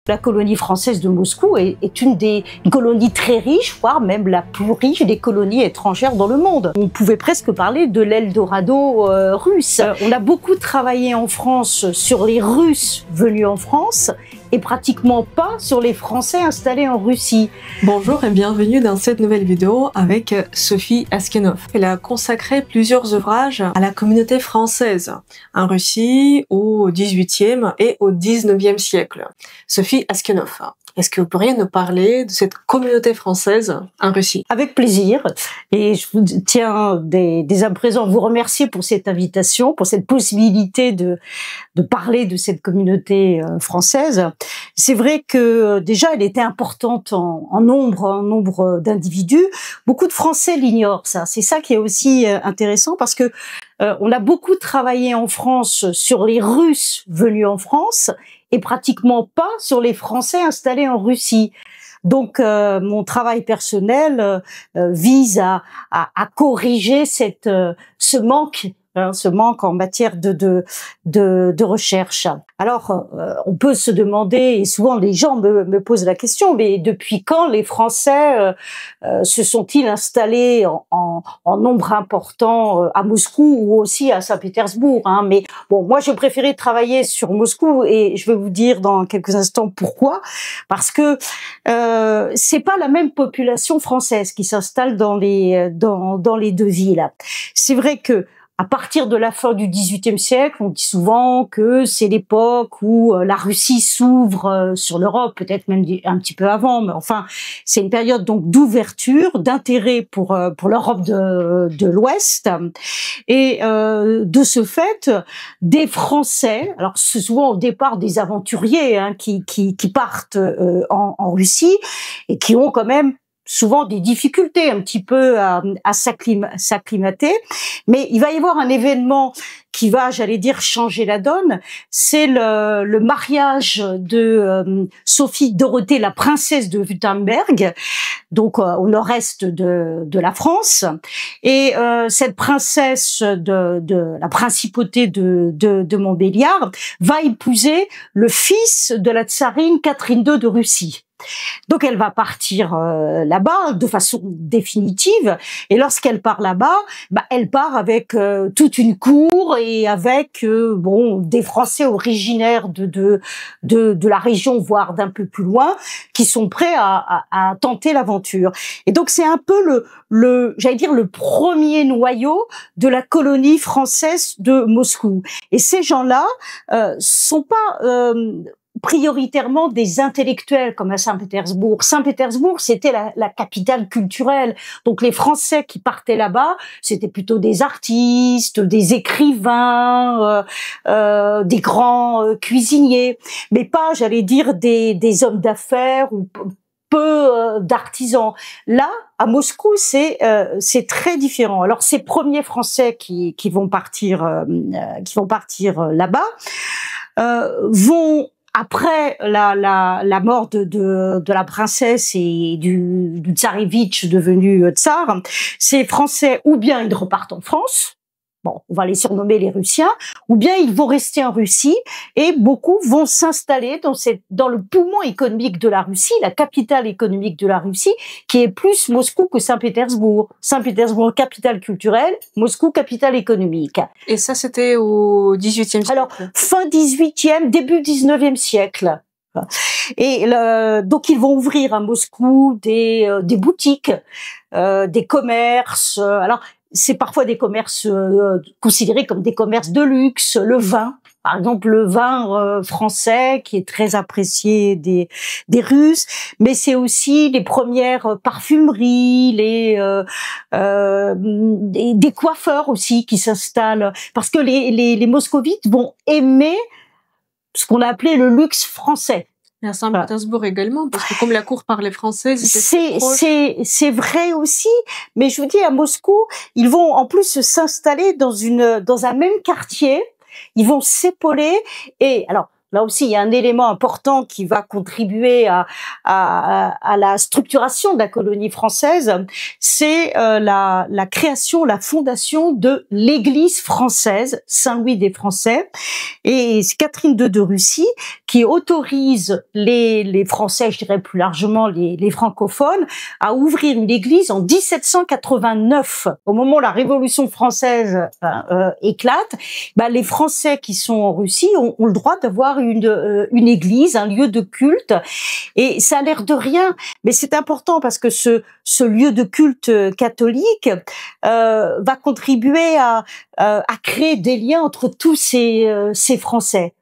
La colonie française de Moscou est une colonies très riche, voire même la plus riche des colonies étrangères dans le monde. On pouvait presque parler de l'Eldorado russe. On a beaucoup travaillé en France sur les Russes venus en France et pratiquement pas sur les Français installés en Russie. Bonjour et bienvenue dans cette nouvelle vidéo avec Sophie Askenov. Elle a consacré plusieurs ouvrages à la communauté française en Russie au XVIIIe et au XIXe siècle. Sophie Askenov, est-ce que vous pourriez nous parler de cette communauté française en Russie? Avec plaisir. Et je vous tiens dès à présent vous remercier pour cette invitation, pour cette possibilité de parler de cette communauté française. C'est vrai que déjà elle était importante en nombre d'individus. Beaucoup de Français l'ignorent, ça. C'est ça qui est aussi intéressant parce que on a beaucoup travaillé en France sur les Russes venus en France et pratiquement pas sur les Français installés en Russie. Donc mon travail personnel vise à corriger ce manque en matière de recherche. Alors, on peut se demander, et souvent les gens me posent la question, mais depuis quand les Français se sont-ils installés en nombre important à Moscou ou aussi à Saint-Pétersbourg, hein. Mais bon, moi, je préférais travailler sur Moscou et je vais vous dire dans quelques instants pourquoi. Parce que c'est pas la même population française qui s'installe dans les deux villes. C'est vrai que à partir de la fin du XVIIIe siècle, on dit souvent que c'est l'époque où la Russie s'ouvre sur l'Europe, peut-être même un petit peu avant, mais enfin, c'est une période donc d'ouverture, d'intérêt pour l'Europe de l'Ouest. Et de ce fait, des Français, alors c'est souvent au départ des aventuriers hein, qui partent en Russie et qui ont quand même souvent des difficultés un petit peu à s'acclimater, mais il va y avoir un événement qui va, j'allais dire, changer la donne. C'est le mariage de Sophie Dorothée, la princesse de Wurtemberg, donc au nord-est de la France. Et cette princesse de la principauté de Montbéliard va épouser le fils de la tsarine Catherine II de Russie. Donc elle va partir là-bas de façon définitive et lorsqu'elle part là-bas, elle part avec toute une cour et avec des Français originaires de la région voire d'un peu plus loin qui sont prêts à tenter l'aventure. Et donc c'est un peu j'allais dire le premier noyau de la colonie française de Moscou. Et ces gens-là sont pas prioritairement des intellectuels comme à Saint-Pétersbourg. Saint-Pétersbourg, c'était la capitale culturelle. Donc les Français qui partaient là-bas, c'était plutôt des artistes, des écrivains, des grands cuisiniers, mais pas, j'allais dire, des hommes d'affaires ou peu d'artisans. Là, à Moscou, c'est très différent. Alors ces premiers Français qui vont partir là-bas vont après la mort de la princesse et du tsarevitch devenu tsar, ces Français, ou bien ils repartent en France, bon, on va les surnommer les Russiens, ou bien ils vont rester en Russie et beaucoup vont s'installer dans le poumon économique de la Russie, la capitale économique de la Russie, qui est plus Moscou que Saint-Pétersbourg. Saint-Pétersbourg, capitale culturelle, Moscou, capitale économique. Et ça, c'était au XVIIIe siècle? Alors, fin XVIIIe, début XIXe siècle. Et donc ils vont ouvrir à Moscou des boutiques, des commerces. Alors c'est parfois des commerces considérés comme des commerces de luxe, le vin. Par exemple, le vin français qui est très apprécié des Russes, mais c'est aussi les premières parfumeries, des coiffeurs aussi qui s'installent, parce que les moscovites vont aimer ce qu'on a appelé le luxe français. Et à Saint-Pétersbourg également, parce que comme la cour parlait français, c'est vrai aussi, mais je vous dis, à Moscou, ils vont en plus s'installer dans un même quartier, ils vont s'épauler, et alors, là aussi, il y a un élément important qui va contribuer à la structuration de la colonie française, c'est la création, la fondation de l'Église française, Saint-Louis des Français, et c'est Catherine II de Russie qui autorise les Français, je dirais plus largement les francophones, à ouvrir une église en 1789, au moment où la Révolution française éclate. Les Français qui sont en Russie ont le droit d'avoir une église, un lieu de culte, et ça a l'air de rien, mais c'est important parce que ce lieu de culte catholique va contribuer à créer des liens entre tous ces Français.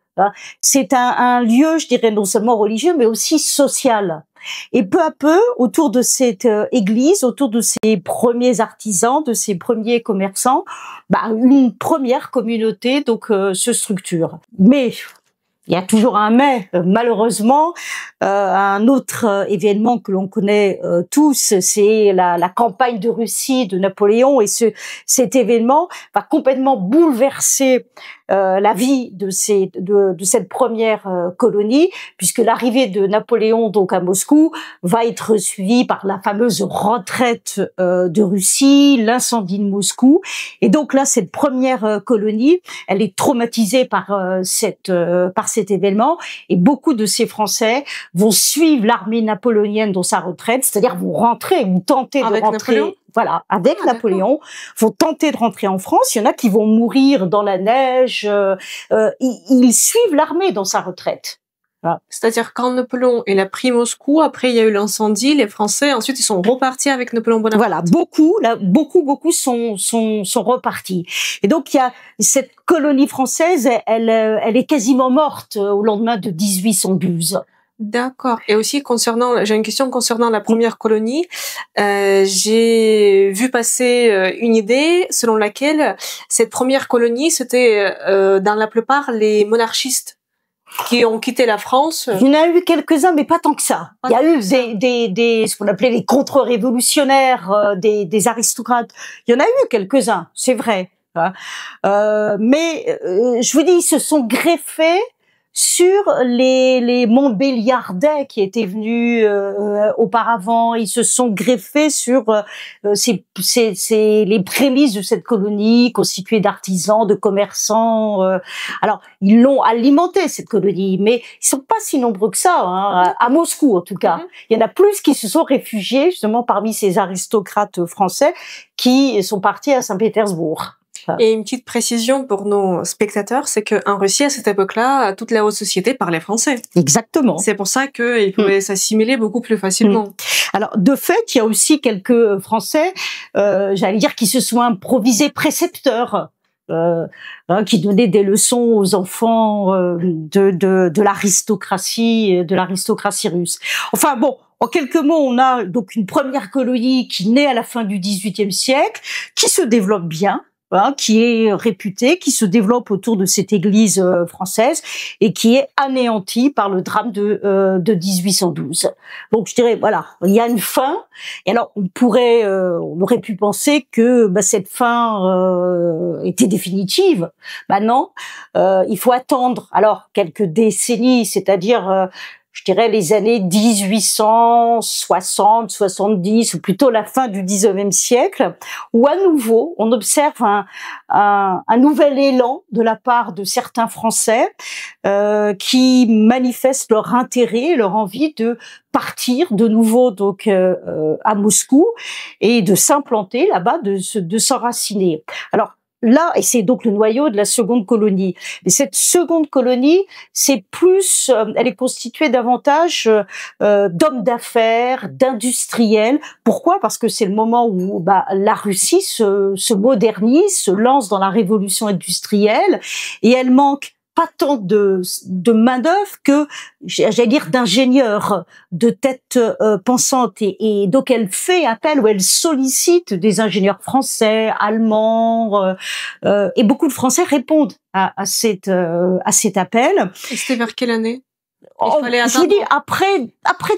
C'est un lieu, je dirais, non seulement religieux, mais aussi social. Et peu à peu, autour de cette église, autour de ces premiers artisans, de ces premiers commerçants, une première communauté donc se structure. Mais il y a toujours un mais, malheureusement. Un autre événement que l'on connaît tous, c'est la campagne de Russie de Napoléon, et cet événement va complètement bouleverser la vie de cette première colonie, puisque l'arrivée de Napoléon donc à Moscou va être suivie par la fameuse retraite de Russie, l'incendie de Moscou, et donc là cette première colonie, elle est traumatisée par cet événement, et beaucoup de ces Français vont suivre l'armée napoléonienne dans sa retraite, c'est-à-dire vont rentrer ou tenter de rentrer. Napoléon. Voilà, avec Napoléon, vont tenter de rentrer en France. Il y en a qui vont mourir dans la neige. Ils suivent l'armée dans sa retraite. Voilà. C'est-à-dire quand Napoléon il a pris Moscou, après il y a eu l'incendie, les Français ensuite ils sont repartis avec Napoléon Bonaparte. Voilà, beaucoup sont repartis. Et donc il y a cette colonie française, elle est quasiment morte au lendemain de 1812. D'accord. Et aussi j'ai une question concernant la première colonie. J'ai vu passer une idée selon laquelle cette première colonie c'était dans la plupart les monarchistes qui ont quitté la France. Il y en a eu quelques-uns, mais pas tant que ça. Il y a eu ce qu'on appelait les contre-révolutionnaires, des aristocrates. Il y en a eu quelques-uns, c'est vrai. Mais je vous dis, ils se sont greffés sur les Montbéliardais qui étaient venus auparavant. Ils se sont greffés sur les prémices de cette colonie constituée d'artisans, de commerçants. Alors, ils l'ont alimenté, cette colonie, mais ils sont pas si nombreux que ça, hein, à Moscou en tout cas. Il y en a plus qui se sont réfugiés justement parmi ces aristocrates français qui sont partis à Saint-Pétersbourg. Et une petite précision pour nos spectateurs, c'est qu'en Russie, à cette époque-là, toute la haute société parlait français. Exactement. C'est pour ça qu'ils pouvaient s'assimiler beaucoup plus facilement. Alors, de fait, il y a aussi quelques Français, j'allais dire, qui se sont improvisés précepteurs. Qui donnaient des leçons aux enfants de l'aristocratie russe. Enfin bon, en quelques mots, on a donc une première colonie qui naît à la fin du XVIIIe siècle, qui se développe bien, qui est réputée, qui se développe autour de cette église française et qui est anéantie par le drame de 1812. Donc je dirais, voilà, il y a une fin. Et alors on aurait pu penser que cette fin était définitive. Non, il faut attendre alors quelques décennies, c'est-à-dire je dirais les années 1860, 70, ou plutôt la fin du 19e siècle, où à nouveau, on observe un nouvel élan de la part de certains Français qui manifestent leur intérêt, leur envie de partir de nouveau donc à Moscou et de s'implanter là-bas, de s'enraciner. Alors, là, et c'est donc le noyau de la seconde colonie. Mais cette seconde colonie, c'est plus, elle est constituée davantage d'hommes d'affaires, d'industriels. Pourquoi? Parce que c'est le moment où la Russie se modernise, se lance dans la révolution industrielle, et elle manque pas tant de main-d'œuvre que, j'allais dire, d'ingénieurs, de têtes pensantes. Et donc, elle fait appel ou elle sollicite des ingénieurs français, allemands, et beaucoup de Français répondent à cet appel. Et c'était vers quelle année? Je vous dis, après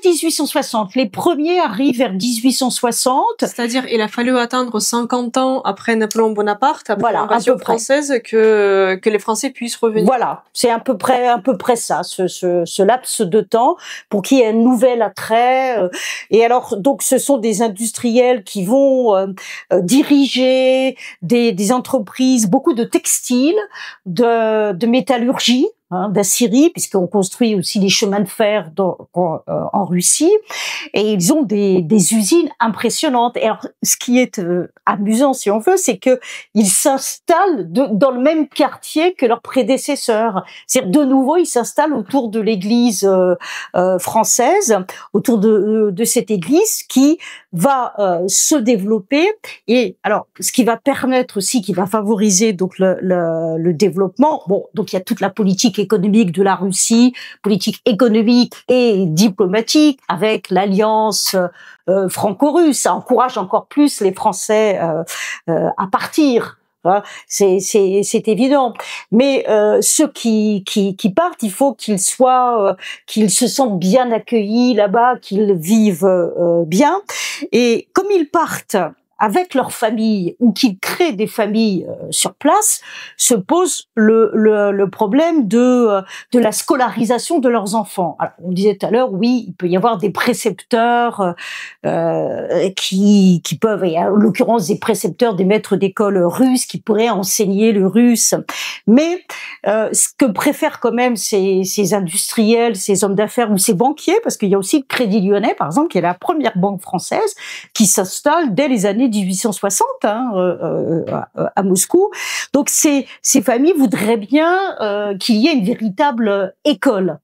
1860, les premiers arrivent vers 1860. C'est-à-dire, il a fallu attendre 50 ans après Napoléon Bonaparte, après voilà, l'invasion française, que les Français puissent revenir. Voilà, c'est à peu près ça, ce laps de temps, pour qu'il y ait un nouvel attrait. Et alors, donc, ce sont des industriels qui vont diriger des entreprises, beaucoup de textiles, de métallurgie, d'Assyrie, puisqu'on construit aussi des chemins de fer en Russie, et ils ont des usines impressionnantes. Et alors, ce qui est amusant, si on veut, c'est que ils s'installent dans le même quartier que leurs prédécesseurs. C'est-à-dire, de nouveau, ils s'installent autour de l'église française, autour de cette église qui va se développer. Et alors, ce qui va permettre aussi, qui va favoriser donc le développement. Bon, donc il y a toute la politique économique de la Russie, politique économique et diplomatique, avec l'alliance franco-russe. Ça encourage encore plus les Français à partir. C'est évident. Mais ceux qui partent, il faut qu'ils se sentent bien accueillis là-bas, qu'ils vivent bien. Et comme ils partent avec leur famille ou qu'ils créent des familles sur place, se pose le problème de la scolarisation de leurs enfants. Alors, on disait tout à l'heure, oui, il peut y avoir des précepteurs qui peuvent, et en l'occurrence des précepteurs, des maîtres d'école russes qui pourraient enseigner le russe. Mais ce que préfèrent quand même ces industriels, ces hommes d'affaires ou ces banquiers, parce qu'il y a aussi le Crédit Lyonnais, par exemple, qui est la première banque française, qui s'installe dès les années 1860 à Moscou. Donc ces familles voudraient bien qu'il y ait une véritable école,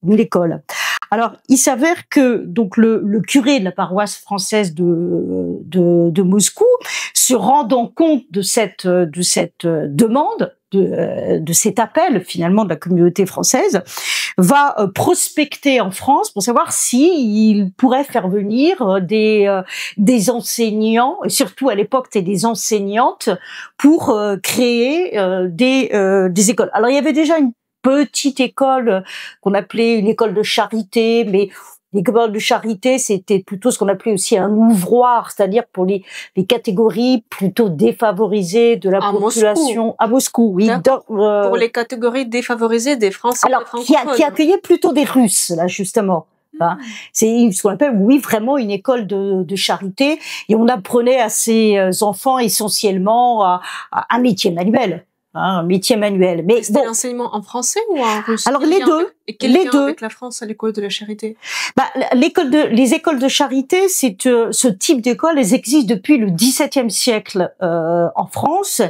une école. Alors il s'avère que donc le curé de la paroisse française de Moscou, se rendant compte de cette demande, de cet appel finalement de la communauté française, va prospecter en France pour savoir s'il pourrait faire venir des enseignants, et surtout à l'époque c'était des enseignantes, pour créer des écoles. Alors il y avait déjà une petite école qu'on appelait une école de charité, mais l'école de charité, c'était plutôt ce qu'on appelait aussi un ouvroir, c'est-à-dire pour les catégories plutôt défavorisées de la population. À Moscou, oui. Pour les catégories défavorisées des Français. Alors, qui accueillait plutôt des Russes, là, justement. C'est ce qu'on appelle, oui, vraiment une école de charité. Et on apprenait à ces enfants essentiellement un métier manuel. Un métier manuel. Mais c'était l'enseignement en français ou en russe? Alors les deux. Et quel lien avec la France à l'école de la charité? Les écoles de charité, c'est ce type d'école, elles existent depuis le XVIIe siècle en France,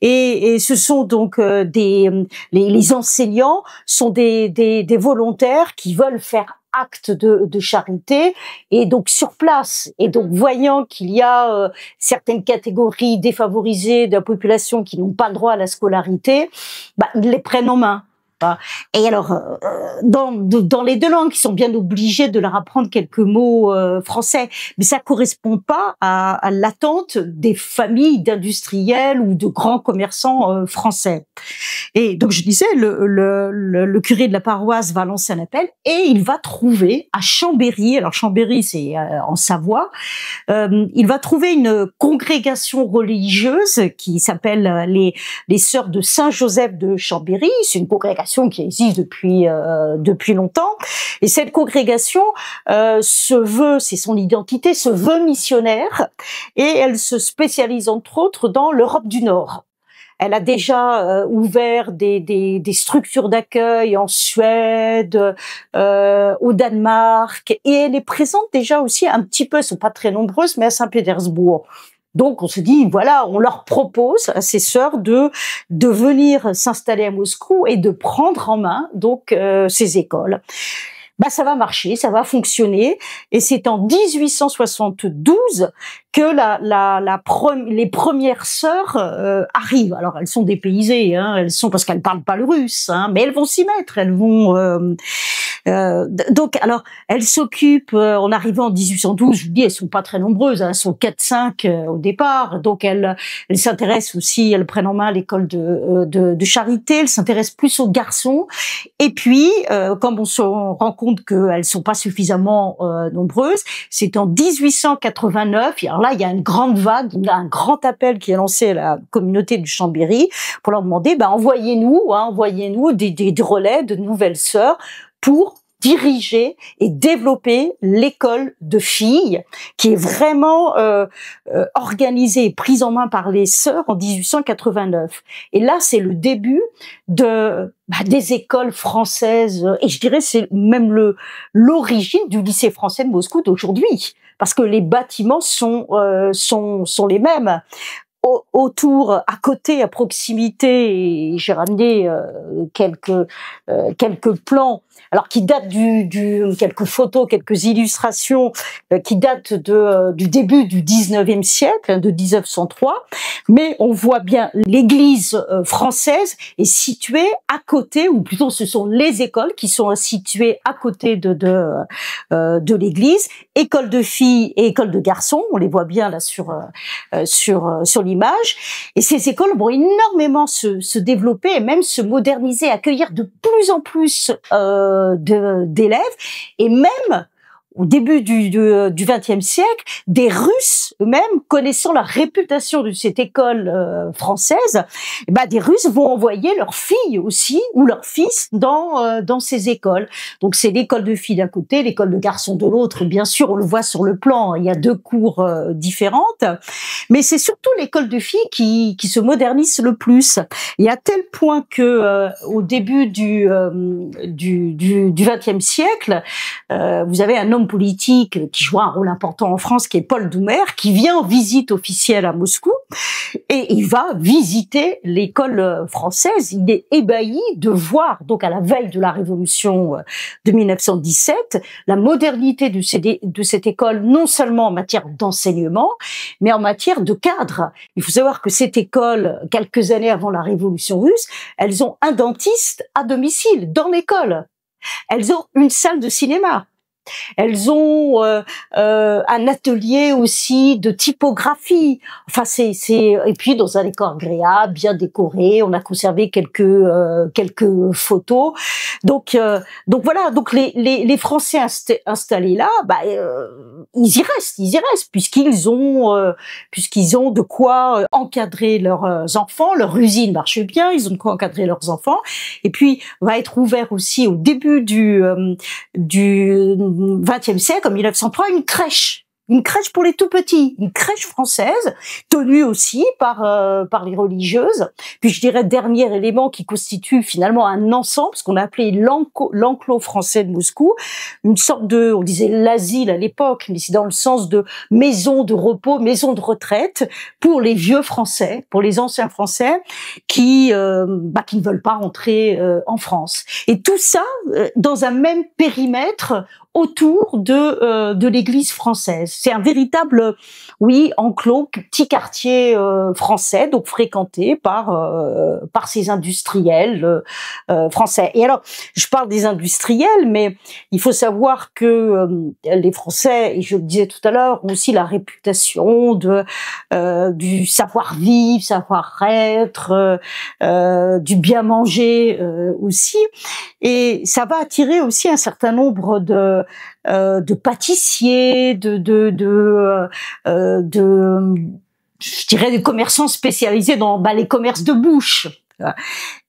et ce sont donc les enseignants sont des volontaires qui veulent faire acte de charité, et donc sur place, et donc voyant qu'il y a certaines catégories défavorisées de la population qui n'ont pas le droit à la scolarité, ils les prennent en main. Et alors, dans les deux langues, ils sont bien obligés de leur apprendre quelques mots français, mais ça correspond pas à l'attente des familles d'industriels ou de grands commerçants français. Et donc, je disais, le curé de la paroisse va lancer un appel, et il va trouver à Chambéry, alors Chambéry c'est en Savoie, il va trouver une congrégation religieuse qui s'appelle les Sœurs de Saint-Joseph de Chambéry. C'est une congrégation qui existe depuis longtemps, et cette congrégation c'est son identité, se veut missionnaire, et elle se spécialise entre autres dans l'Europe du Nord. Elle a déjà ouvert des structures d'accueil en Suède, au Danemark, et elle est présente déjà aussi un petit peu, elles sont pas très nombreuses, mais à Saint-Pétersbourg. Donc on se dit, voilà, on leur propose à ces sœurs de venir s'installer à Moscou et de prendre en main donc ces écoles. Ça va marcher, ça va fonctionner, et c'est en 1872 que les premières sœurs arrivent. Alors elles sont dépaysées, elles sont, parce qu'elles parlent pas le russe, mais elles vont s'y mettre, elles vont Donc, alors, elles s'occupent, en arrivant en 1812, je vous dis, elles sont pas très nombreuses, hein, elles sont 4-5 au départ, donc elles s'intéressent aussi, elles prennent en main l'école de charité, elles s'intéressent plus aux garçons, et puis, comme on se rend compte qu'elles sont pas suffisamment nombreuses, c'est en 1889, alors là, il y a une grande vague, il y a un grand appel qui est lancé à la communauté du Chambéry pour leur demander, envoyez-nous des relais de nouvelles sœurs pour diriger et développer l'école de filles qui est vraiment organisée et prise en main par les sœurs en 1889. Et là, c'est le début des écoles françaises, et je dirais c'est même l'origine du lycée français de Moscou d'aujourd'hui, parce que les bâtiments sont les mêmes. Autour, à côté, à proximité, et j'ai ramené quelques plans, alors qui datent quelques photos, quelques illustrations qui datent du début du 19e siècle, de 1903, mais on voit bien l'église française est située à côté, ou plutôt ce sont les écoles qui sont situées à côté de l'église, école de filles et école de garçons, on les voit bien là sur l'image, et ces écoles vont énormément se développer et même se moderniser, accueillir de plus en plus d'élèves, et même au début du XXe siècle, des Russes eux-mêmes, connaissant la réputation de cette école française, des Russes vont envoyer leurs filles aussi ou leurs fils dans ces écoles. Donc c'est l'école de filles d'un côté, l'école de garçons de l'autre. Bien sûr, on le voit sur le plan, il y a deux cours différentes, mais c'est surtout l'école de filles qui se modernise le plus. Et à tel point que au début du XXe siècle, vous avez un homme politique qui joue un rôle important en France, qui est Paul Doumer, qui vient en visite officielle à Moscou, et il va visiter l'école française. Il est ébahi de voir, donc à la veille de la Révolution de 1917, la modernité de cette école, non seulement en matière d'enseignement, mais en matière de cadre. Il faut savoir que cette école, quelques années avant la Révolution russe, elles ont un dentiste à domicile, dans l'école. Elles ont une salle de cinéma. Elles ont un atelier aussi de typographie. Enfin, et puis dans un décor agréable, bien décoré. On a conservé quelques photos. Donc voilà. Donc les Français installés là, ils y restent puisqu'ils ont de quoi encadrer leurs enfants. Leur usine marche bien. Ils ont de quoi encadrer leurs enfants. Et puis va être ouvert aussi au début du XXe siècle, en 1903, une crèche pour les tout petits, une crèche française, tenue aussi par les religieuses. Puis je dirais dernier élément qui constitue finalement un ensemble, ce qu'on a appelé l'enclos français de Moscou, une sorte on disait l'asile à l'époque, mais c'est dans le sens de maison de repos, maison de retraite pour les vieux Français, pour les anciens Français qui ne veulent pas rentrer en France. Et tout ça dans un même périmètre autour de l'église française. C'est un véritable, enclos, petit quartier français, donc fréquenté par ces industriels français. Et alors, je parle des industriels, mais il faut savoir que les Français, et je le disais tout à l'heure, ont aussi la réputation du savoir-vivre, savoir-être, du bien manger aussi, et ça va attirer aussi un certain nombre de pâtissiers, je dirais des commerçants spécialisés dans les commerces de bouche.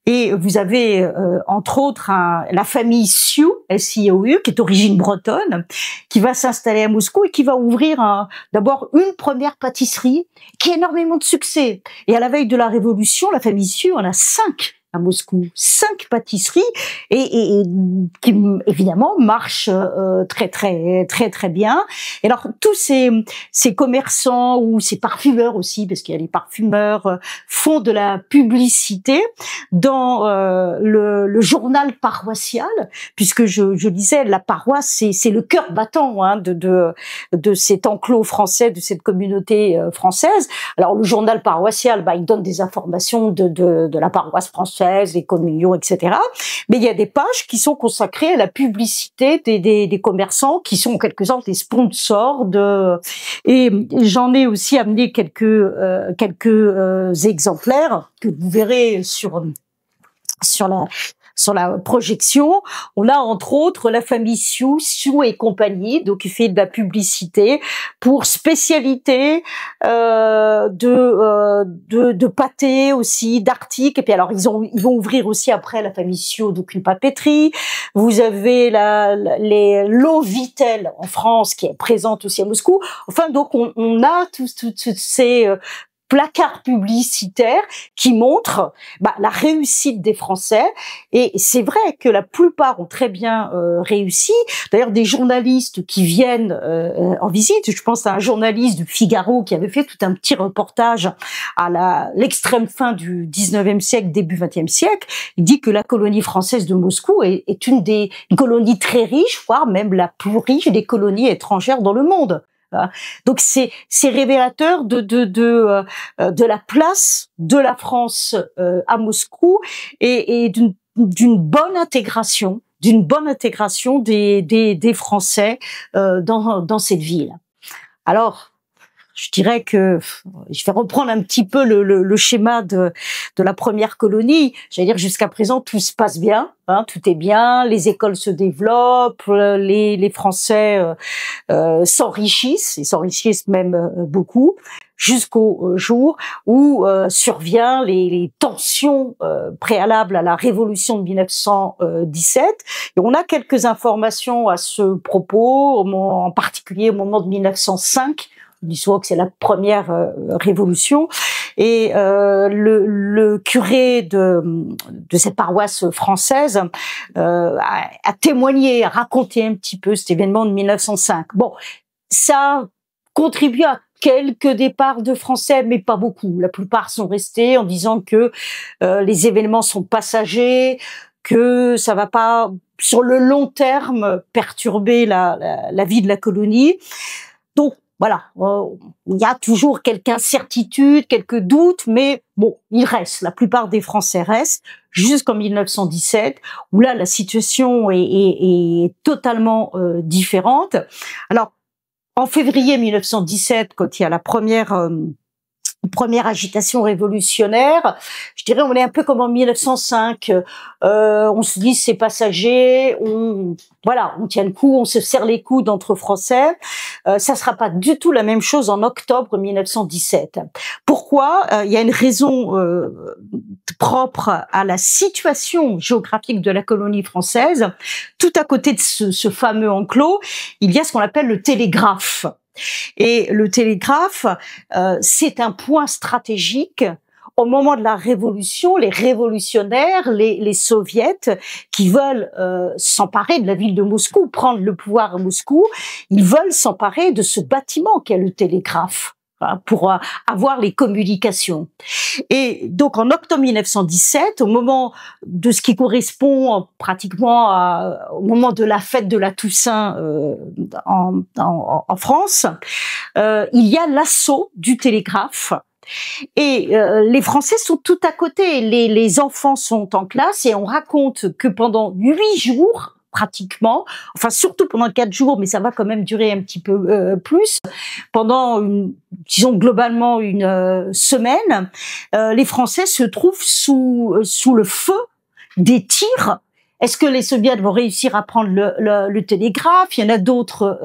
Et vous avez entre autres la famille Sioux, S-I-O-U, qui est d'origine bretonne, qui va s'installer à Moscou et qui va ouvrir d'abord une première pâtisserie qui a énormément de succès. Et à la veille de la Révolution, la famille Sioux en a 5 à Moscou, 5 pâtisseries et qui évidemment marchent très très très très bien. Et alors tous ces commerçants ou ces parfumeurs aussi, parce qu'il y a les parfumeurs, font de la publicité dans le journal paroissial, puisque je disais la paroisse c'est le cœur battant de cet enclos français, de cette communauté française. Alors le journal paroissial, il donne des informations de la paroisse française, françaises, les communions, etc. Mais il y a des pages qui sont consacrées à la publicité des commerçants qui sont en quelque sorte les sponsors et j'en ai aussi amené quelques exemplaires que vous verrez sur la projection. On a entre autres la famille Sioux et compagnie, donc qui fait de la publicité pour spécialité de pâté aussi, d'articles. Et puis alors ils vont ouvrir aussi après la famille Sioux, donc une papeterie. Vous avez l'eau Vittel en France qui est présente aussi à Moscou. Enfin donc on a tous ces placards publicitaires qui montrent la réussite des Français, et c'est vrai que la plupart ont très bien réussi. D'ailleurs, des journalistes qui viennent en visite, je pense à un journaliste du Figaro qui avait fait tout un petit reportage à l'extrême fin du 19e siècle, début 20e siècle. Il dit que la colonie française de Moscou est une colonie très riche, voire même la plus riche des colonies étrangères dans le monde. Donc c'est révélateur de la place de la France à Moscou et d'une bonne intégration des Français dans cette ville. Alors je dirais que je vais reprendre un petit peu le schéma de la première colonie. J'allais dire jusqu'à présent tout se passe bien, tout est bien, les écoles se développent, les Français s'enrichissent, et s'enrichissent même beaucoup, jusqu'au jour où survient les tensions préalables à la révolution de 1917. Et on a quelques informations à ce propos, en particulier au moment de 1905. On dit souvent que c'est la première révolution, et le curé de cette paroisse française a témoigné, a raconté un petit peu cet événement de 1905. Bon, ça contribue à quelques départs de Français, mais pas beaucoup. La plupart sont restés en disant que les événements sont passagers, que ça va pas sur le long terme perturber la vie de la colonie. Donc voilà, il y a toujours quelques incertitudes, quelques doutes, mais bon, il reste. La plupart des Français restent jusqu'en 1917, où là la situation est totalement différente. Alors, en février 1917, quand il y a la première agitation révolutionnaire, je dirais on est un peu comme en 1905, on se dit c'est passager, on tient le coup, on se serre les coudes entre Français. Ça sera pas du tout la même chose en octobre 1917. Pourquoi? Il y a une raison propre à la situation géographique de la colonie française. Tout à côté de ce fameux enclos, il y a ce qu'on appelle le télégraphe. Et le télégraphe, c'est un point stratégique. Au moment de la révolution, les révolutionnaires, les soviets, qui veulent s'emparer de la ville de Moscou, prendre le pouvoir à Moscou, ils veulent s'emparer de ce bâtiment qu'est le télégraphe, pour avoir les communications. Et donc en octobre 1917, au moment de ce qui correspond pratiquement au moment de la fête de la Toussaint en France, il y a l'assaut du télégraphe. Et les Français sont tout à côté, les enfants sont en classe, et on raconte que pendant 8 jours, pratiquement, enfin surtout pendant 4 jours, mais ça va quand même durer un petit peu plus, pendant disons globalement une semaine, les Français se trouvent sous le feu des tirs. Est-ce que les soviets vont réussir à prendre le télégraphe? Il y en a d'autres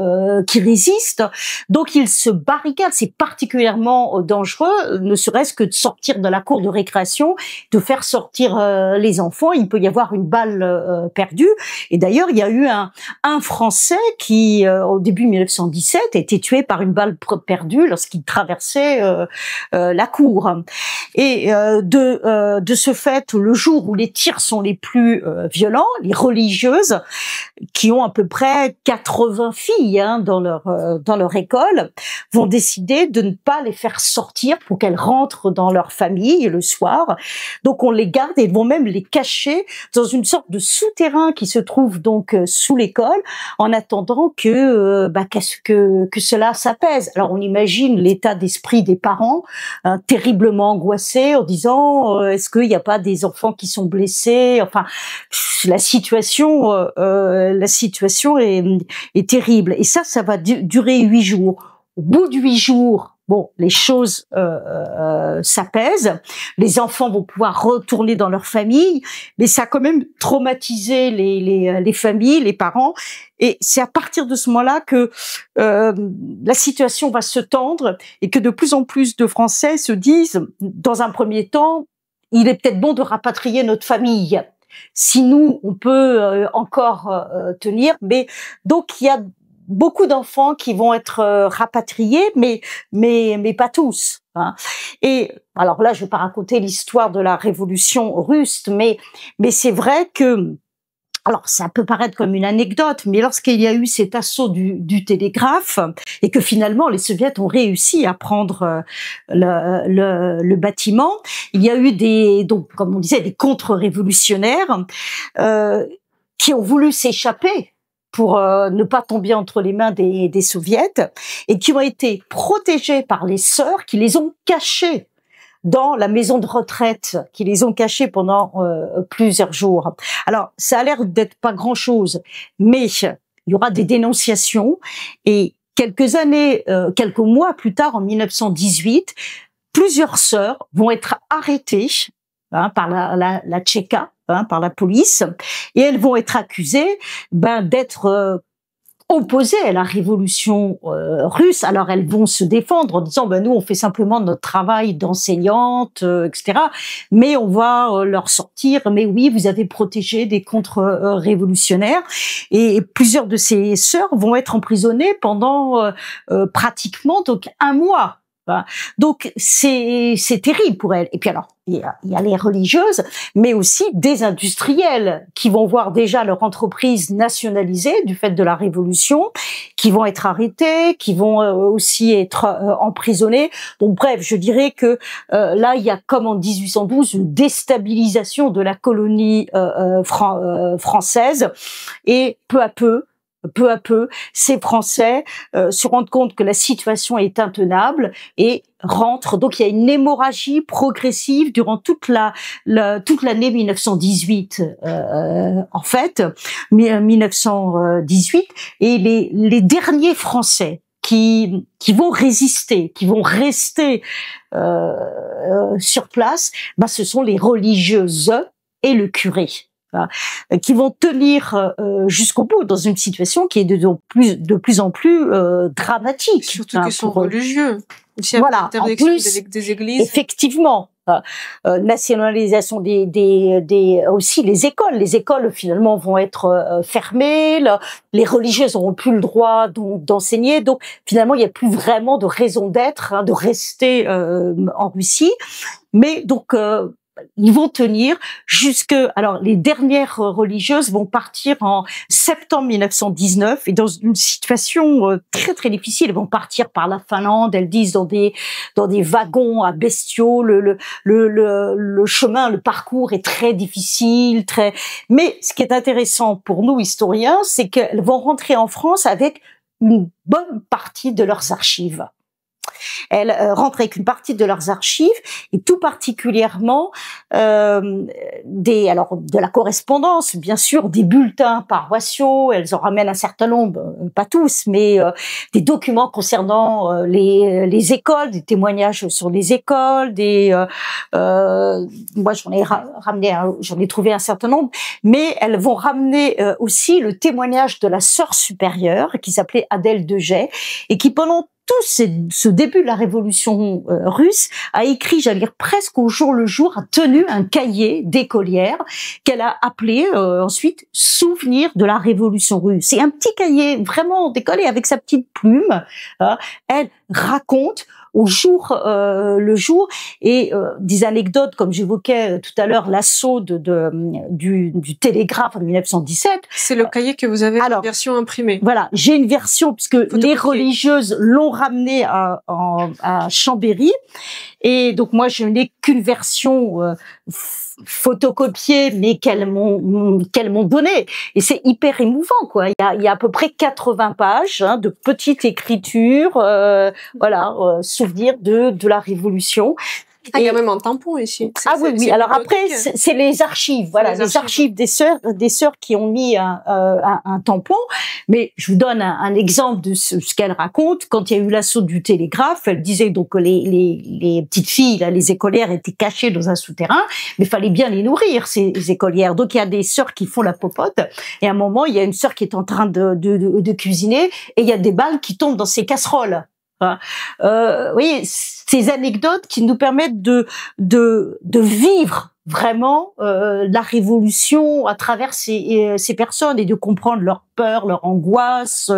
qui résistent. Donc ils se barricadent. C'est particulièrement dangereux, ne serait-ce que de sortir de la cour de récréation, de faire sortir les enfants. Il peut y avoir une balle perdue. Et d'ailleurs, il y a eu un Français qui, au début 1917, a été tué par une balle perdue lorsqu'il traversait la cour. Et de ce fait, le jour où les tirs sont les plus violents, enseignants, les religieuses, qui ont à peu près 80 filles dans leur école, vont décider de ne pas les faire sortir pour qu'elles rentrent dans leur famille le soir. Donc on les garde et ils vont même les cacher dans une sorte de souterrain qui se trouve donc sous l'école, en attendant que cela s'apaise. Alors on imagine l'état d'esprit des parents, terriblement angoissés, en disant est-ce qu'il n'y a pas des enfants qui sont blessés? Enfin, la situation est terrible. Et ça va durer 8 jours. Au bout de 8 jours, bon, les choses s'apaisent, les enfants vont pouvoir retourner dans leur famille, mais ça a quand même traumatisé les familles, les parents, et c'est à partir de ce moment-là que la situation va se tendre et que de plus en plus de Français se disent, dans un premier temps, il est peut-être bon de rapatrier notre famille. Si nous, on peut encore tenir, mais donc il y a beaucoup d'enfants qui vont être rapatriés, mais pas tous. Et alors là, je vais pas raconter l'histoire de la révolution russe, mais c'est vrai que, alors ça peut paraître comme une anecdote, mais lorsqu'il y a eu cet assaut du télégraphe et que finalement les soviets ont réussi à prendre le bâtiment, il y a eu donc comme on disait, des contre-révolutionnaires qui ont voulu s'échapper pour ne pas tomber entre les mains des soviets, et qui ont été protégés par les sœurs qui les ont cachés dans la maison de retraite, qui les ont cachés pendant plusieurs jours. Alors, ça a l'air d'être pas grand-chose, mais il y aura des dénonciations, et quelques mois plus tard, en 1918, plusieurs sœurs vont être arrêtées par la Tchéka, par la police, et elles vont être accusées d'être opposées à la révolution russe. Alors elles vont se défendre en disant nous on fait simplement notre travail d'enseignante, etc. Mais on va leur sortir, mais oui, vous avez protégé des contre-révolutionnaires. Et plusieurs de ces sœurs vont être emprisonnées pendant pratiquement donc 1 mois. Donc c'est terrible pour elles. Et puis alors il y a les religieuses, mais aussi des industriels qui vont voir déjà leur entreprise nationalisée du fait de la révolution, qui vont être arrêtés, qui vont aussi être emprisonnés. Donc bref, je dirais que là il y a comme en 1812 une déstabilisation de la colonie française, et peu à peu, ces Français se rendent compte que la situation est intenable et rentrent. Donc il y a une hémorragie progressive durant toute l'année 1918, en fait, 1918, et les derniers Français qui vont résister, qui vont rester sur place, ce sont les religieuses et le curé. Qui vont tenir jusqu'au bout dans une situation qui est de plus en plus dramatique. Surtout qu'ils sont religieux. Voilà, en plus, des églises. Effectivement, nationalisation aussi les écoles finalement vont être fermées, les religieuses n'auront plus le droit d'enseigner, donc finalement il n'y a plus vraiment de raison d'être, de rester en Russie, mais donc ils vont tenir alors les dernières religieuses vont partir en septembre 1919, et dans une situation très très difficile. Elles vont partir par la Finlande, elles disent dans des wagons à bestiaux. Le chemin, le parcours est très difficile, mais ce qui est intéressant pour nous historiens, c'est qu'elles vont rentrer en France avec une bonne partie de leurs archives. Elles rentrent avec une partie de leurs archives, et tout particulièrement de la correspondance, bien sûr, des bulletins paroissiaux. Elles en ramènent un certain nombre, pas tous, mais des documents concernant les écoles, des témoignages sur les écoles, moi j'en ai trouvé un certain nombre, mais elles vont ramener aussi le témoignage de la sœur supérieure qui s'appelait Adèle Degey, et qui pendant tout ce début de la révolution russe a écrit, j'allais dire presque au jour le jour, a tenu un cahier d'écolière qu'elle a appelé ensuite « Souvenir de la révolution russe ». C'est un petit cahier vraiment décollé avec sa petite plume. Elle raconte au jour le jour, et des anecdotes comme j'évoquais tout à l'heure, l'assaut du Télégraphe en 1917. C'est le cahier que vous avez en version imprimée. Voilà, j'ai une version puisque les religieuses l'ont ramené à Chambéry, et donc moi je n'ai qu'une version photocopiée, mais qu'elles m'ont donnée, et c'est hyper émouvant, quoi. Il y a à peu près 80 pages de petite écriture, souvenir de la Révolution. Il y a même un tampon ici. Oui. Alors après, c'est les archives. Voilà, les archives des sœurs qui ont mis un tampon. Mais je vous donne un exemple de ce qu'elle raconte. Quand il y a eu l'assaut du Télégraphe, elle disait donc que les petites filles, là, les écolières, étaient cachées dans un souterrain, mais fallait bien les nourrir, ces écolières. Donc il y a des sœurs qui font la popote. Et à un moment, il y a une sœur qui est en train de cuisiner, et il y a des balles qui tombent dans ses casseroles. Vous voyez, ces anecdotes qui nous permettent de vivre vraiment la Révolution à travers ces personnes, et de comprendre leur peur, leur angoisse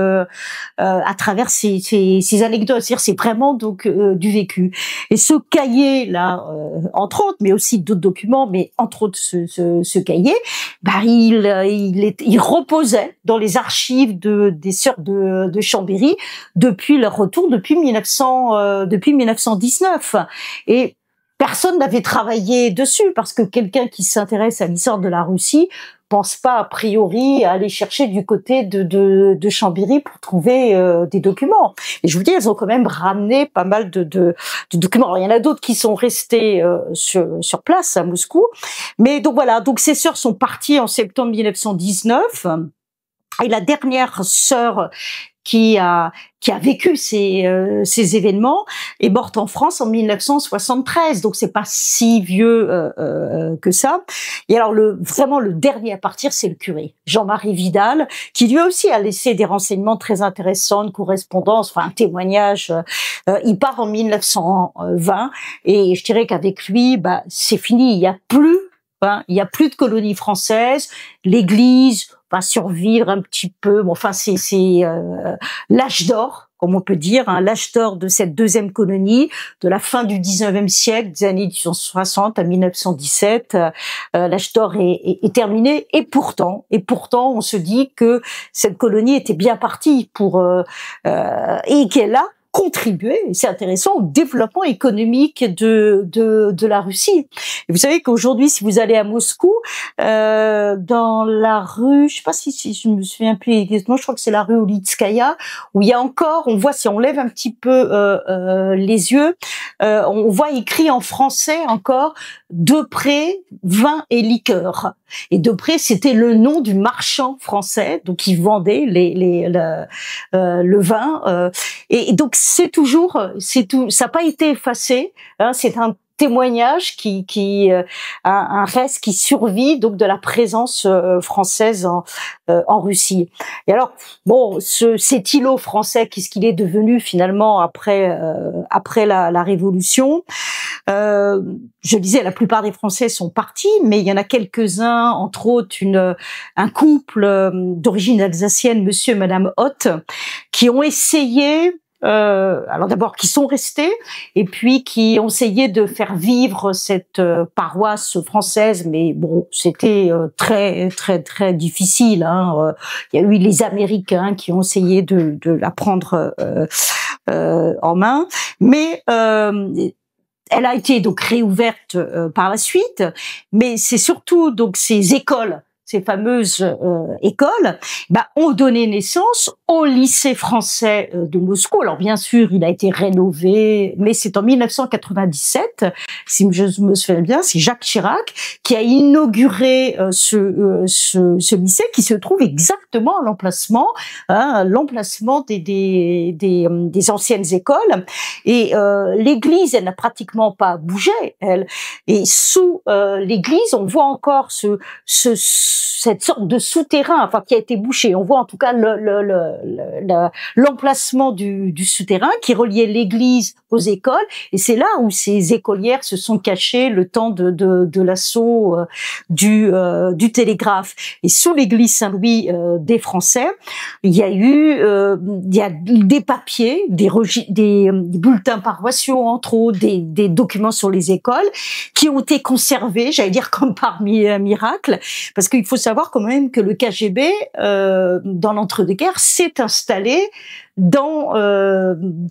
à travers ces anecdotes. C'est-à-dire, c'est vraiment donc du vécu. Et ce cahier là, entre autres, mais aussi d'autres documents, mais entre autres ce cahier, il reposait dans les archives des sœurs de Chambéry depuis leur retour, depuis 1919. Et personne n'avait travaillé dessus, parce que quelqu'un qui s'intéresse à l'histoire de la Russie pense pas a priori à aller chercher du côté de Chambéry pour trouver des documents. Et je vous dis, elles ont quand même ramené pas mal de documents. Alors, il y en a d'autres qui sont restés sur place à Moscou. Mais donc voilà, donc ces sœurs sont parties en septembre 1919. Et la dernière sœur qui a vécu ces événements est morte en France en 1973, donc c'est pas si vieux que ça. Et alors vraiment le dernier à partir, c'est le curé Jean-Marie Vidal, qui lui aussi a laissé des renseignements très intéressants, une correspondance, enfin un témoignage. Il part en 1920, et je dirais qu'avec lui, c'est fini. Il y a plus de colonies françaises. L'Église va survivre un petit peu. Bon, enfin, c'est l'âge d'or, comme on peut dire, l'âge d'or de cette deuxième colonie, de la fin du 19e siècle, des années 1860 à 1917. L'âge d'or est terminé, et pourtant, on se dit que cette colonie était bien partie et qu'elle a contribuer, c'est intéressant, au développement économique de la Russie. Et vous savez qu'aujourd'hui, si vous allez à Moscou, dans la rue, je sais pas si je me souviens plus exactement, je crois que c'est la rue Oulitskaya, où il y a encore, on voit, si on lève un petit peu les yeux, on voit écrit en français encore Depré, vin et liqueur. Et Depré, c'était le nom du marchand français, donc qui vendait le vin. Et donc c'est tout, ça n'a pas été effacé. C'est un témoignage un reste qui survit donc de la présence française en Russie. Et alors bon, cet îlot français, qu'est-ce qu'il est devenu finalement après la Révolution? Je disais, la plupart des Français sont partis, mais il y en a quelques-uns, entre autres un couple d'origine alsacienne, monsieur et madame Hoth, qui ont essayé, alors d'abord qui sont restés, et puis qui ont essayé de faire vivre cette paroisse française, mais bon, c'était très très très difficile. Il y a eu les Américains qui ont essayé de la prendre en main, mais elle a été donc réouverte par la suite, mais c'est surtout donc ces écoles, ces fameuses écoles, ont donné naissance au lycée français de Moscou. Alors bien sûr, il a été rénové, mais c'est en 1997, si je me souviens bien, c'est Jacques Chirac qui a inauguré ce lycée, qui se trouve exactement à l'emplacement des anciennes écoles. Et l'église, elle n'a pratiquement pas bougé, elle. Et sous l'église, on voit encore ce cette sorte de souterrain, enfin qui a été bouché. On voit en tout cas l'emplacement du souterrain qui reliait l'église aux écoles, et c'est là où ces écolières se sont cachées le temps de l'assaut du télégraphe. Et sous l'église Saint-Louis des Français, il y a des papiers, des bulletins paroissiaux entre autres, des documents sur les écoles qui ont été conservés, j'allais dire comme par miracle, parce qu'il faut savoir quand même que le KGB dans l'entre-deux-guerres s'est installé dans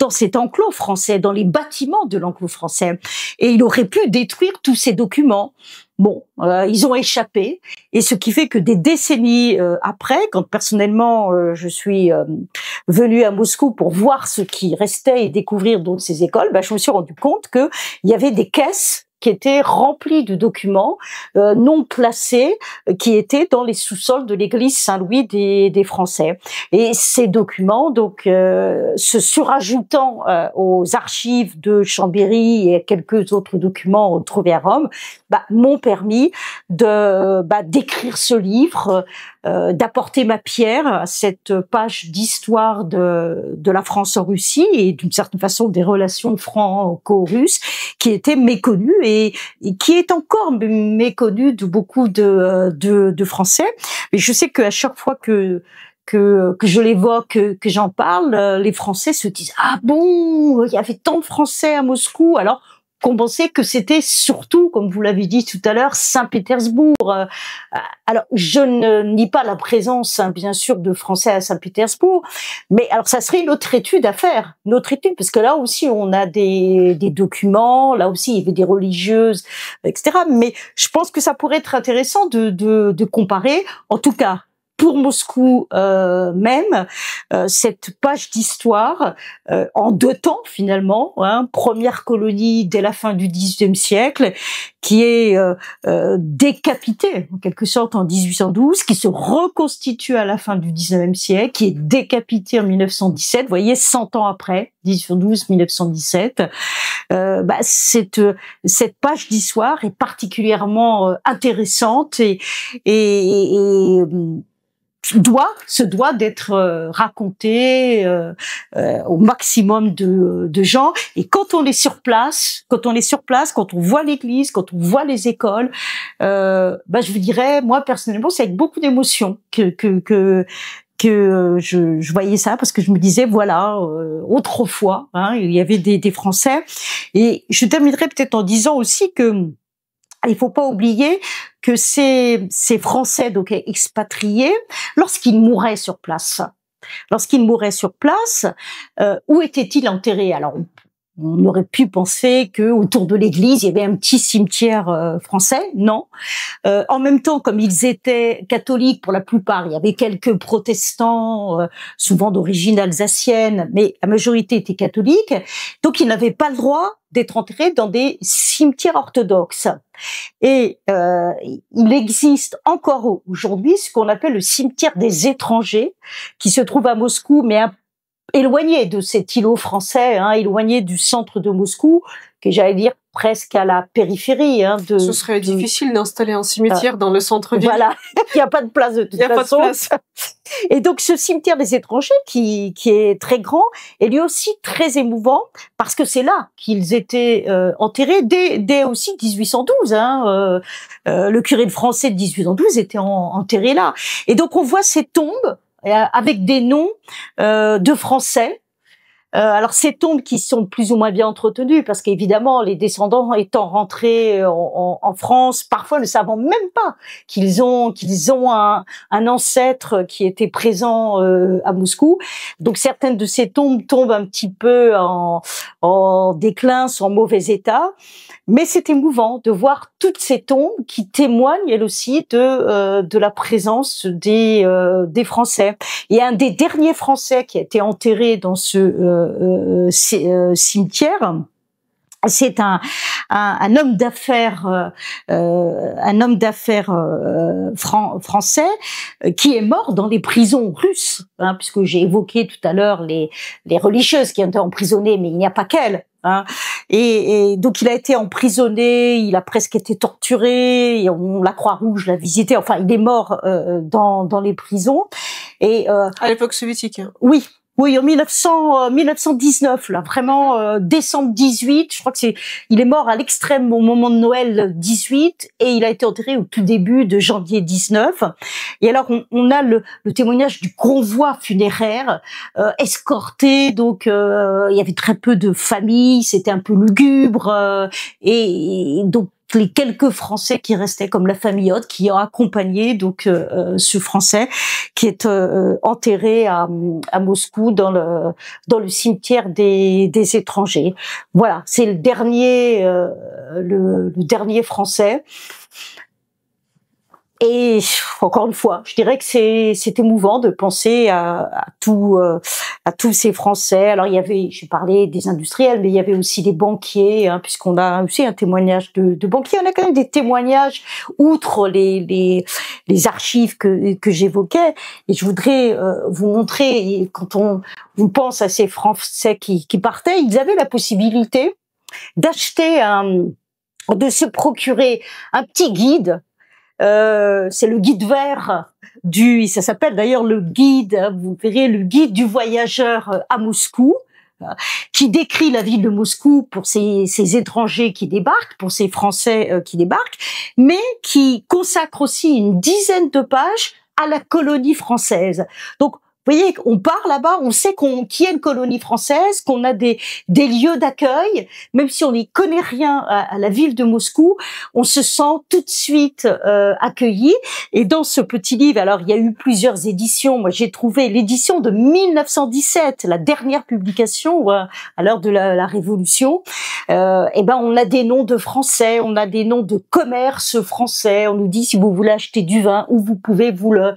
cet enclos français, dans les bâtiments de l'enclos français, et il aurait pu détruire tous ces documents. Bon, ils ont échappé, et ce qui fait que des décennies après, quand personnellement je suis venue à Moscou pour voir ce qui restait et découvrir donc ces écoles, je me suis rendu compte que il y avait des caisses qui étaient remplis de documents non classés qui étaient dans les sous-sols de l'église Saint-Louis des Français. Et ces documents, donc, se surajoutant aux archives de Chambéry et quelques autres documents trouvés à Rome, m'ont permis d'écrire ce livre, d'apporter ma pierre à cette page d'histoire de la France en Russie et d'une certaine façon des relations franco-russes qui étaient méconnues et qui est encore méconnue de beaucoup de Français. Et je sais qu'à chaque fois que je l'évoque, que j'en parle, les Français se disent ah bon, il y avait tant de Français à Moscou, alors qu'on pensait que c'était surtout, comme vous l'avez dit tout à l'heure, Saint-Pétersbourg. Alors, je ne nie pas la présence, bien sûr, de Français à Saint-Pétersbourg, mais alors ça serait une autre étude à faire, une autre étude, parce que là aussi on a des documents, là aussi il y avait des religieuses, etc. Mais je pense que ça pourrait être intéressant de comparer, en tout cas. Pour Moscou même, cette page d'histoire en deux temps finalement, première colonie dès la fin du XVIIIe siècle, qui est décapitée en quelque sorte en 1812, qui se reconstitue à la fin du XIXe siècle, qui est décapitée en 1917, vous voyez, 100 ans après, 1812-1917. Cette page d'histoire est particulièrement intéressante et se doit d'être raconté au maximum de gens. Et quand on est sur place, quand on voit l'église, quand on voit les écoles, je vous dirais, moi personnellement, c'est avec beaucoup d'émotion que je voyais ça, parce que je me disais voilà, autrefois, il y avait des Français. Et je terminerai peut-être en disant aussi que il faut pas oublier que ces Français donc expatriés, lorsqu'ils mouraient sur place, où étaient-ils enterrés? Alors on aurait pu penser que autour de l'église il y avait un petit cimetière français. Non. En même temps, comme ils étaient catholiques pour la plupart, il y avait quelques protestants, souvent d'origine alsacienne, mais la majorité était catholique. Donc ils n'avaient pas le droit d'être enterrés dans des cimetières orthodoxes. Et il existe encore aujourd'hui ce qu'on appelle le cimetière des étrangers, qui se trouve à Moscou, mais éloigné de cet îlot français, éloigné du centre de Moscou, que j'allais dire presque à la périphérie. Ce serait difficile d'installer un cimetière dans le centre-ville. Voilà, il n'y a pas de place de toute façon. Pas de place. Et donc ce cimetière des étrangers, qui est très grand, est lui aussi très émouvant, parce que c'est là qu'ils étaient enterrés dès aussi 1812. Le curé de Français de 1812 était enterré là. Et donc on voit ces tombes avec des noms de Français. Alors ces tombes qui sont plus ou moins bien entretenues, parce qu'évidemment les descendants étant rentrés en France, parfois ne savant même pas qu'ils ont un ancêtre qui était présent à Moscou. Donc certaines de ces tombes tombent un petit peu en déclin, sont en mauvais état. Mais c'est émouvant de voir toutes ces tombes qui témoignent, elles aussi, de la présence des Français. Et un des derniers Français qui a été enterré dans ce cimetière, c'est un homme d'affaires, français qui est mort dans les prisons russes, puisque j'ai évoqué tout à l'heure les religieuses qui ont été emprisonnées, mais il n'y a pas qu'elles. et donc il a été emprisonné, il a presque été torturé, et la Croix-Rouge l'a visité. Enfin, il est mort dans les prisons. Et à l'époque soviétique. Hein. Oui. Oui, en 1919, là, vraiment décembre 18. Je crois que il est mort à l'extrême au moment de Noël 18 et il a été enterré au tout début de janvier 19. Et alors on a le témoignage du convoi funéraire escorté. Donc il y avait très peu de familles, c'était un peu lugubre et donc les quelques Français qui restaient, comme la famille Haute, qui ont accompagné donc ce Français qui est enterré à Moscou dans le cimetière des étrangers. Voilà, c'est le dernier Français. Et encore une fois, je dirais que c'est émouvant de penser à tous ces Français. Alors il y avait, j'ai parlé des industriels, mais il y avait aussi des banquiers, hein, puisqu'on a aussi un témoignage de banquiers. On a quand même des témoignages outre les archives que j'évoquais. Et je voudrais vous montrer, quand on pense à ces Français qui partaient, ils avaient la possibilité d'acheter de se procurer un petit guide. C'est le guide vert ça s'appelle d'ailleurs le guide, vous verrez, le guide du voyageur à Moscou, qui décrit la ville de Moscou pour ces étrangers qui débarquent, pour ces Français qui débarquent, mais qui consacre aussi une dizaine de pages à la colonie française. Donc, vous voyez, on part là-bas, on sait qu'il y a une colonie française, qu'on a des lieux d'accueil, même si on n'y connaît rien à la ville de Moscou, on se sent tout de suite accueilli. Et dans ce petit livre, alors il y a eu plusieurs éditions. Moi, j'ai trouvé l'édition de 1917, la dernière publication à l'heure de la Révolution. Et ben, on a des noms de Français, on a des noms de commerces français. On nous dit si vous voulez acheter du vin, où vous pouvez vous le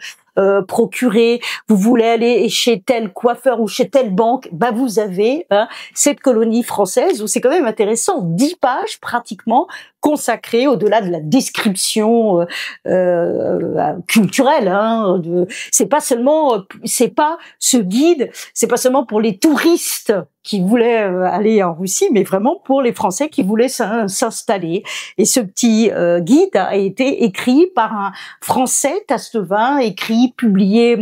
procurer, vous voulez aller chez tel coiffeur ou chez telle banque, bah vous avez cette colonie française où c'est quand même intéressant, 10 pages pratiquement consacrées au-delà de la description culturelle. Hein, c'est pas ce guide, c'est pas seulement pour les touristes qui voulaient aller en Russie, mais vraiment pour les Français qui voulaient s'installer. Et ce petit guide a été écrit par un Français, Tastevin, publié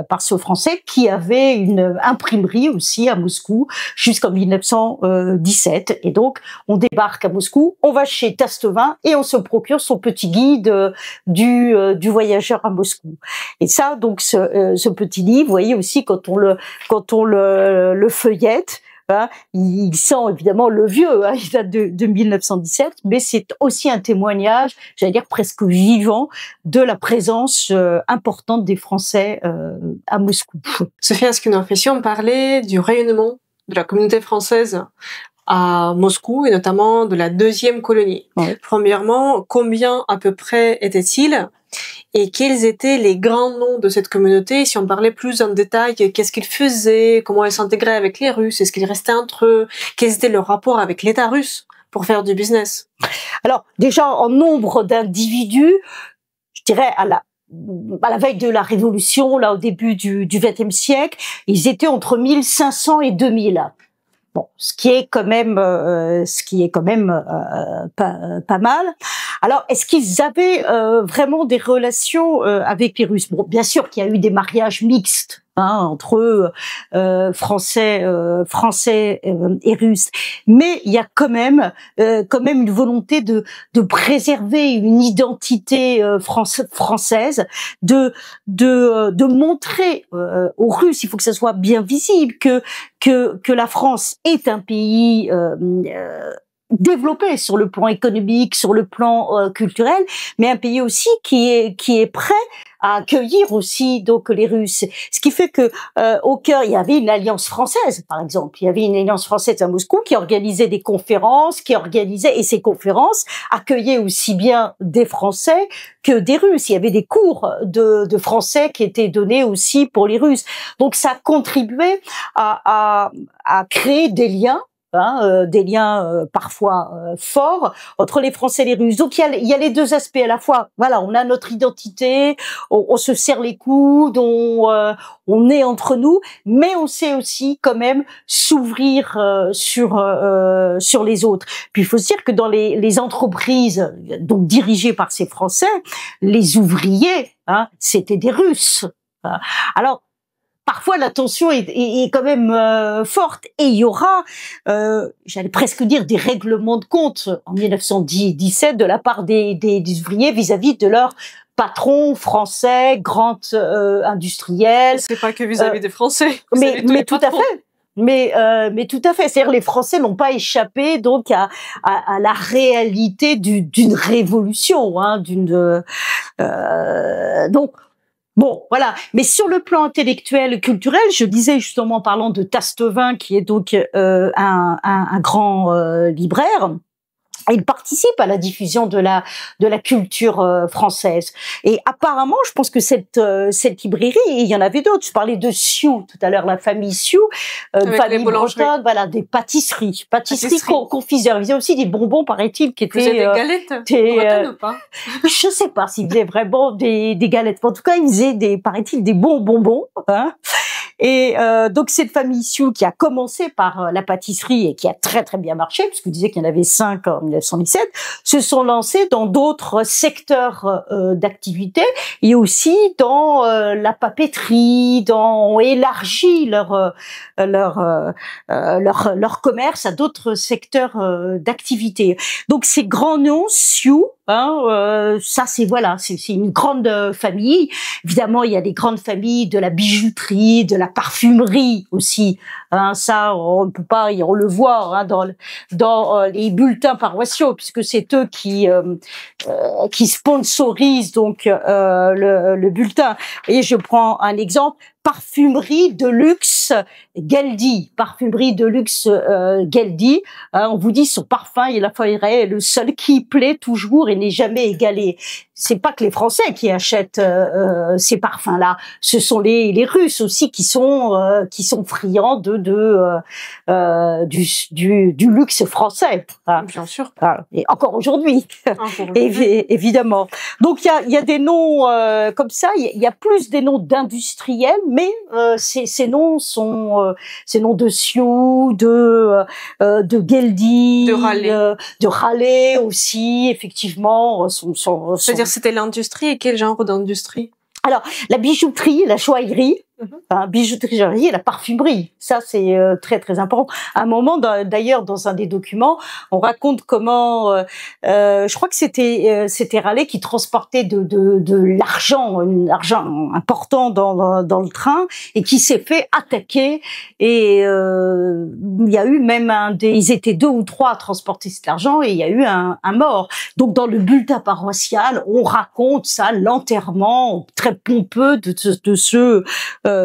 par ce Français qui avait une imprimerie aussi à Moscou jusqu'en 1917. Et donc, on débarque à Moscou, on va chez Tastevin et on se procure son petit guide du voyageur à Moscou. Et ça, donc, ce petit livre, vous voyez aussi quand on le feuillette, hein, il sent évidemment le vieux, hein, il date de 1917, mais c'est aussi un témoignage, j'allais dire presque vivant, de la présence importante des Français à Moscou. Sophie Askenov, si on parlait du rayonnement de la communauté française à Moscou et notamment de la deuxième colonie. Ouais. Premièrement, combien à peu près étaient-ils? Et quels étaient les grands noms de cette communauté? Si on parlait plus en détail, qu'est-ce qu'ils faisaient? Comment ils s'intégraient avec les Russes? Est-ce qu'ils restaient entre eux? Quels étaient leurs rapports avec l'État russe pour faire du business? Alors, déjà, en nombre d'individus, je dirais à la veille de la Révolution, là, au début du XXe siècle, ils étaient entre 1500 et 2000. Bon, ce qui est quand même pas mal. Alors, est-ce qu'ils avaient vraiment des relations avec les Russes? Bon, bien sûr qu'il y a eu des mariages mixtes entre Français et Russes, mais il y a quand même une volonté de préserver une identité française, de montrer aux Russes, il faut que ça soit bien visible que la France est un pays développé sur le plan économique, sur le plan culturel, mais un pays aussi qui est prêt à accueillir aussi donc les Russes. Ce qui fait que au cœur, il y avait une alliance française, par exemple. Il y avait une alliance française à Moscou qui organisait des conférences, et ces conférences accueillaient aussi bien des Français que des Russes. Il y avait des cours de français qui étaient donnés aussi pour les Russes. Donc ça contribuait à créer des liens des liens parfois forts entre les Français et les Russes. Donc il y a les deux aspects à la fois. Voilà, on a notre identité, on se serre les coudes, on est entre nous, mais on sait aussi quand même s'ouvrir sur les autres. Puis il faut se dire que dans les entreprises donc dirigées par ces Français, les ouvriers, c'était des Russes. Alors parfois la tension est quand même forte, et il y aura, j'allais presque dire, des règlements de compte en 1917 de la part des ouvriers vis-à-vis de leurs patrons français, grands industriels. C'est pas que vis-à-vis des Français. Mais tout à fait. Mais tout à fait. C'est-à-dire les Français n'ont pas échappé donc à la réalité d'une révolution, donc. Bon, voilà. Mais sur le plan intellectuel, culturel, je disais justement en parlant de Tastevin, qui est donc un grand libraire. Il participe à la diffusion de la culture française. Et apparemment, je pense que cette librairie, et il y en avait d'autres. Je parlais de Sioux tout à l'heure, la famille Sioux, famille bretonne, voilà, des pâtisseries confiseurs. Ils faisaient aussi des bonbons, paraît-il, qui étaient des galettes bretonnes ou pas? Je sais pas s'ils faisaient vraiment des galettes. En tout cas, ils faisaient paraît-il, des bons bonbons. Et donc cette famille Sioux qui a commencé par la pâtisserie et qui a très très bien marché, puisque vous disiez qu'il y en avait 5 en 1917, se sont lancés dans d'autres secteurs d'activité, et aussi dans la papeterie, ont élargi leur commerce à d'autres secteurs d'activité. Donc ces grands noms Sioux, ça c'est une grande famille. Évidemment, il y a des grandes familles de la bijouterie, de la parfumerie aussi. Ça, on ne peut pas, on le voit dans les bulletins paroissiaux, puisque c'est eux qui sponsorisent donc le bulletin. Et je prends un exemple. Parfumerie de luxe Geldi, on vous dit son parfum, il est le seul qui plaît toujours et n'est jamais égalé. C'est pas que les Français qui achètent ces parfums-là, ce sont les Russes aussi qui sont friands du luxe français. Bien sûr. Et encore aujourd'hui, évidemment. Donc il y a des noms comme ça. Il y a plus des noms d'industriels, mais ces noms sont ces noms de Sioux, de Geldi, de Raleigh aussi, effectivement. C'est-à-dire c'était l'industrie, et quel genre d'industrie? Alors, la bijouterie, la joaillerie, bijouterie, joaillerie et la parfumerie. Ça, c'est très, très important. À un moment, d'ailleurs, dans un des documents, on raconte comment, je crois que c'était Raleigh qui transportait de l'argent, un argent important dans le train, et qui s'est fait attaquer. Et il y a eu même ils étaient 2 ou 3 à transporter cet argent, et il y a eu un mort. Donc, dans le bulletin paroissial, on raconte ça, l'enterrement très pompeux de ce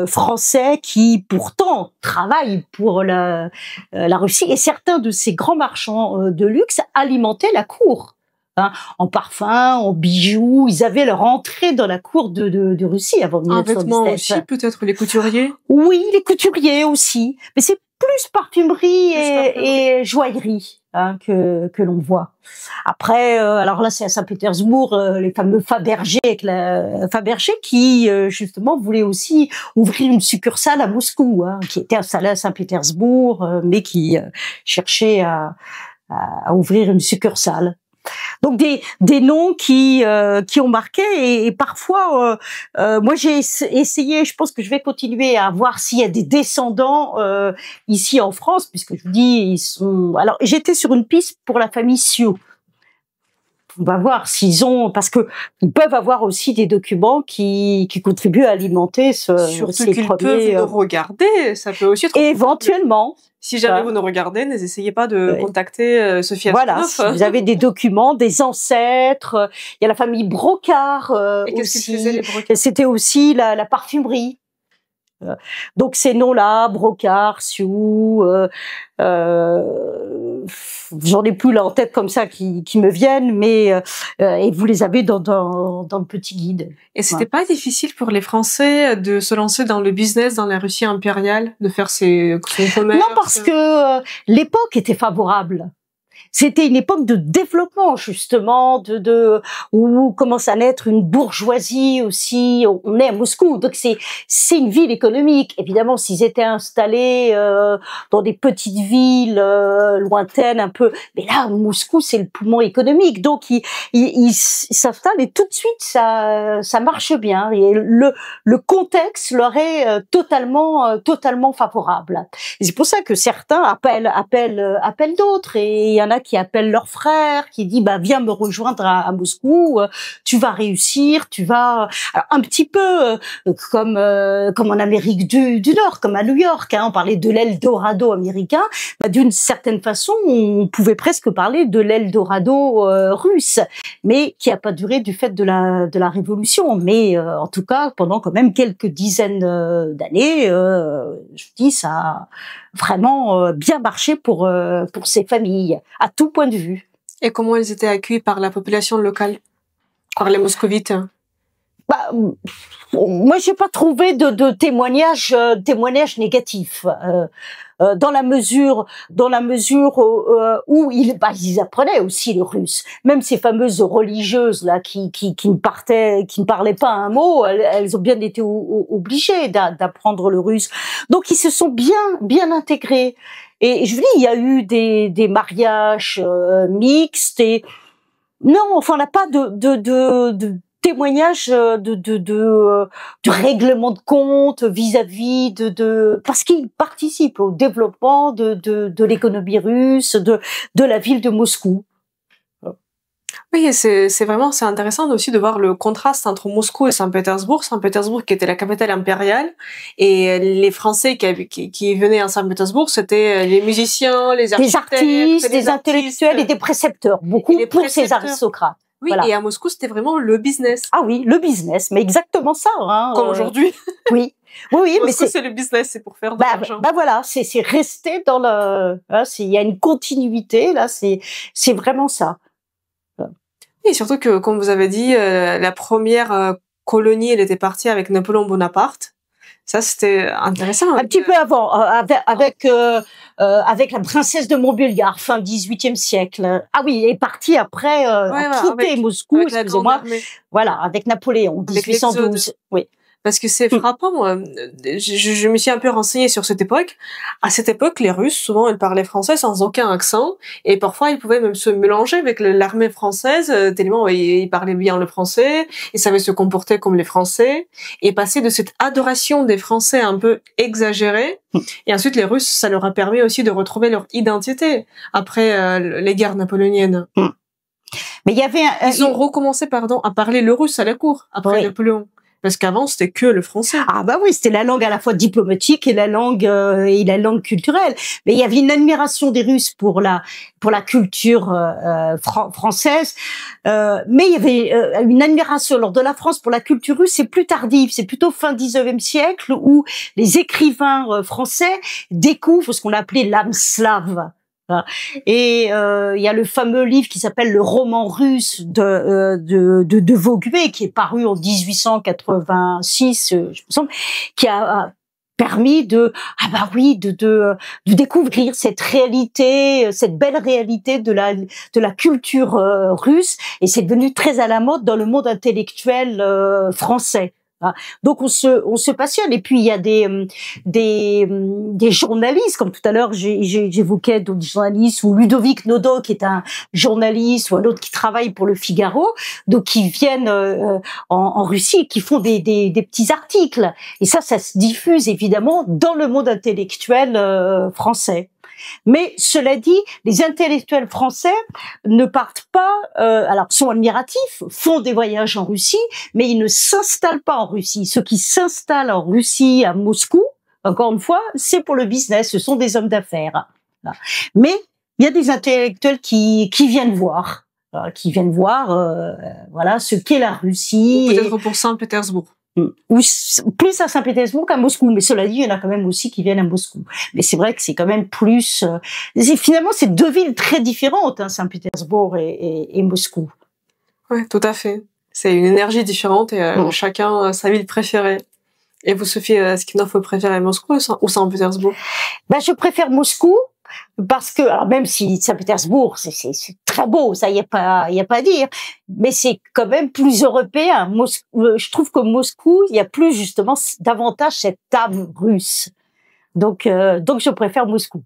Français qui pourtant travaillent pour la Russie, et certains de ces grands marchands de luxe alimentaient la cour. En parfum, en bijoux, ils avaient leur entrée dans la cour de Russie avant 1917. Vêtements aussi, peut-être les couturiers. Oui, les couturiers aussi, mais c'est plus parfumerie et joaillerie que l'on voit. Après, alors là, c'est à Saint-Pétersbourg, les fameux Fabergé qui justement voulaient aussi ouvrir une succursale à Moscou, qui était installée à Saint-Pétersbourg, mais qui cherchait à ouvrir une succursale. Donc des noms qui ont marqué, et parfois moi j'ai essayé, je pense que je vais continuer à voir s'il y a des descendants ici en France, puisque je vous dis alors j'étais sur une piste pour la famille Sioux. On va voir s'ils ont, parce que ils peuvent avoir aussi des documents qui contribuent à alimenter surtout qu'ils peuvent nous regarder, ça peut aussi être éventuellement. Si jamais vous nous regardez, n'essayez pas de contacter Sophie Askenov. Voilà, si vous avez des documents, des ancêtres. Il y a la famille Brocard et qu'est-ce qu'ils faisaient, les Brocard? C'était aussi la parfumerie. Donc ces noms-là, Brocard, Sioux, j'en ai plus là en tête comme ça qui me viennent, mais et vous les avez dans le petit guide. Et c'était pas difficile pour les Français de se lancer dans le business dans la Russie impériale, de faire son commerce? Non, parce que l'époque était favorable. C'était une époque de développement, justement, où commence à naître une bourgeoisie aussi. On est à Moscou, donc c'est une ville économique. Évidemment, s'ils étaient installés dans des petites villes lointaines un peu, mais là, Moscou, c'est le poumon économique. Donc, ils s'installent et tout de suite, ça marche bien. Et le contexte leur est totalement favorable. Et c'est pour ça que certains appellent d'autres. Et il y en a qui appellent leur frère, qui dit viens me rejoindre à Moscou, tu vas réussir, tu vas alors, un petit peu comme en Amérique du Nord, comme à New York, on parlait de l'Eldorado américain, d'une certaine façon on pouvait presque parler de l'Eldorado russe, mais qui a pas duré du fait de la révolution, mais en tout cas pendant quand même quelques dizaines d'années, je dis ça a vraiment bien marché pour ces familles à tout point de vue. Et comment ils étaient accueillis par la population locale, par les moscovites? Moi, j'ai pas trouvé de témoignages négatifs. Dans la mesure où ils apprenaient aussi le russe. Même ces fameuses religieuses là qui ne parlaient pas un mot, elles ont bien été obligées d'apprendre le russe. Donc ils se sont bien intégrés. Et je vous dis, il y a eu des mariages mixtes et non, enfin on n'a pas de témoignage du règlement de compte vis-à-vis parce qu'ils participent au développement de l'économie russe, de la ville de Moscou. Oui, c'est intéressant aussi de voir le contraste entre Moscou et Saint-Pétersbourg. Saint-Pétersbourg qui était la capitale impériale, et les Français qui venaient à Saint-Pétersbourg, c'était les musiciens, les artistes, des intellectuels et des précepteurs, beaucoup pour ces aristocrates. Oui, voilà. Et à Moscou, c'était vraiment le business. Ah oui, le business, mais exactement ça. Comme aujourd'hui. Oui. Oui, mais c'est le business, c'est pour faire de l'argent. Voilà, c'est rester dans il y a une continuité là, c'est vraiment ça. Et surtout que, comme vous avez dit, la première colonie, elle était partie avec Napoléon Bonaparte. Ça, c'était intéressant. Un petit peu avant, avec la princesse de Montbulgare, fin 18e siècle. Ah oui, elle est partie après, quitter Moscou, excusez-moi. Voilà, avec Napoléon, 1812. Oui. Parce que c'est frappant, moi. Je me suis un peu renseignée sur cette époque. À cette époque, les Russes, souvent, ils parlaient français sans aucun accent. Et parfois, ils pouvaient même se mélanger avec l'armée française, tellement ils parlaient bien le français. Ils savaient se comporter comme les Français. Et passer de cette adoration des Français un peu exagérée. Et ensuite, les Russes, ça leur a permis aussi de retrouver leur identité après les guerres napoléoniennes. Mais il y avait ils ont recommencé, à parler le russe à la cour, après Napoléon. Parce qu'avant, c'était que le français. Ah oui, c'était la langue à la fois diplomatique et la langue culturelle. Mais il y avait une admiration des Russes pour la culture française. Mais il y avait une admiration lors de la France pour la culture russe, c'est plus tardif. C'est plutôt fin 19e siècle où les écrivains français découvrent ce qu'on appelait l'âme slave. Et il y a le fameux livre qui s'appelle Le roman russe de Vogüé, qui est paru en 1886, je me semble, qui a permis de découvrir cette réalité, cette belle réalité de la culture russe, et c'est devenu très à la mode dans le monde intellectuel français. Donc on se passionne, et puis il y a des journalistes, comme tout à l'heure j'évoquais d'autres journalistes, ou Ludovic Nodo qui est un journaliste, ou un autre qui travaille pour le Figaro, donc qui viennent en Russie et qui font des petits articles, et ça se diffuse évidemment dans le monde intellectuel français. Mais cela dit, les intellectuels français ne partent pas, alors sont admiratifs, font des voyages en Russie, mais ils ne s'installent pas en Russie. Ceux qui s'installent en Russie, à Moscou, encore une fois, c'est pour le business, ce sont des hommes d'affaires. Mais il y a des intellectuels qui viennent voir, voilà ce qu'est la Russie. Peut-être pour Saint-Pétersbourg. Ou plus à Saint-Pétersbourg qu'à Moscou. Mais cela dit, il y en a quand même aussi qui viennent à Moscou. Mais c'est vrai que c'est quand même plus... finalement, c'est deux villes très différentes, hein, Saint-Pétersbourg et Moscou. Ouais, tout à fait. C'est une énergie différente et chacun a sa ville préférée. Et vous, Sophie, est-ce qu'il vous préférez Moscou ou Saint-Pétersbourg? Je préfère Moscou parce que, alors même si Saint-Pétersbourg, c'est très beau, ça y a pas à dire, mais c'est quand même plus européen. Je trouve que Moscou, il y a plus justement davantage cette âme russe. Donc je préfère Moscou,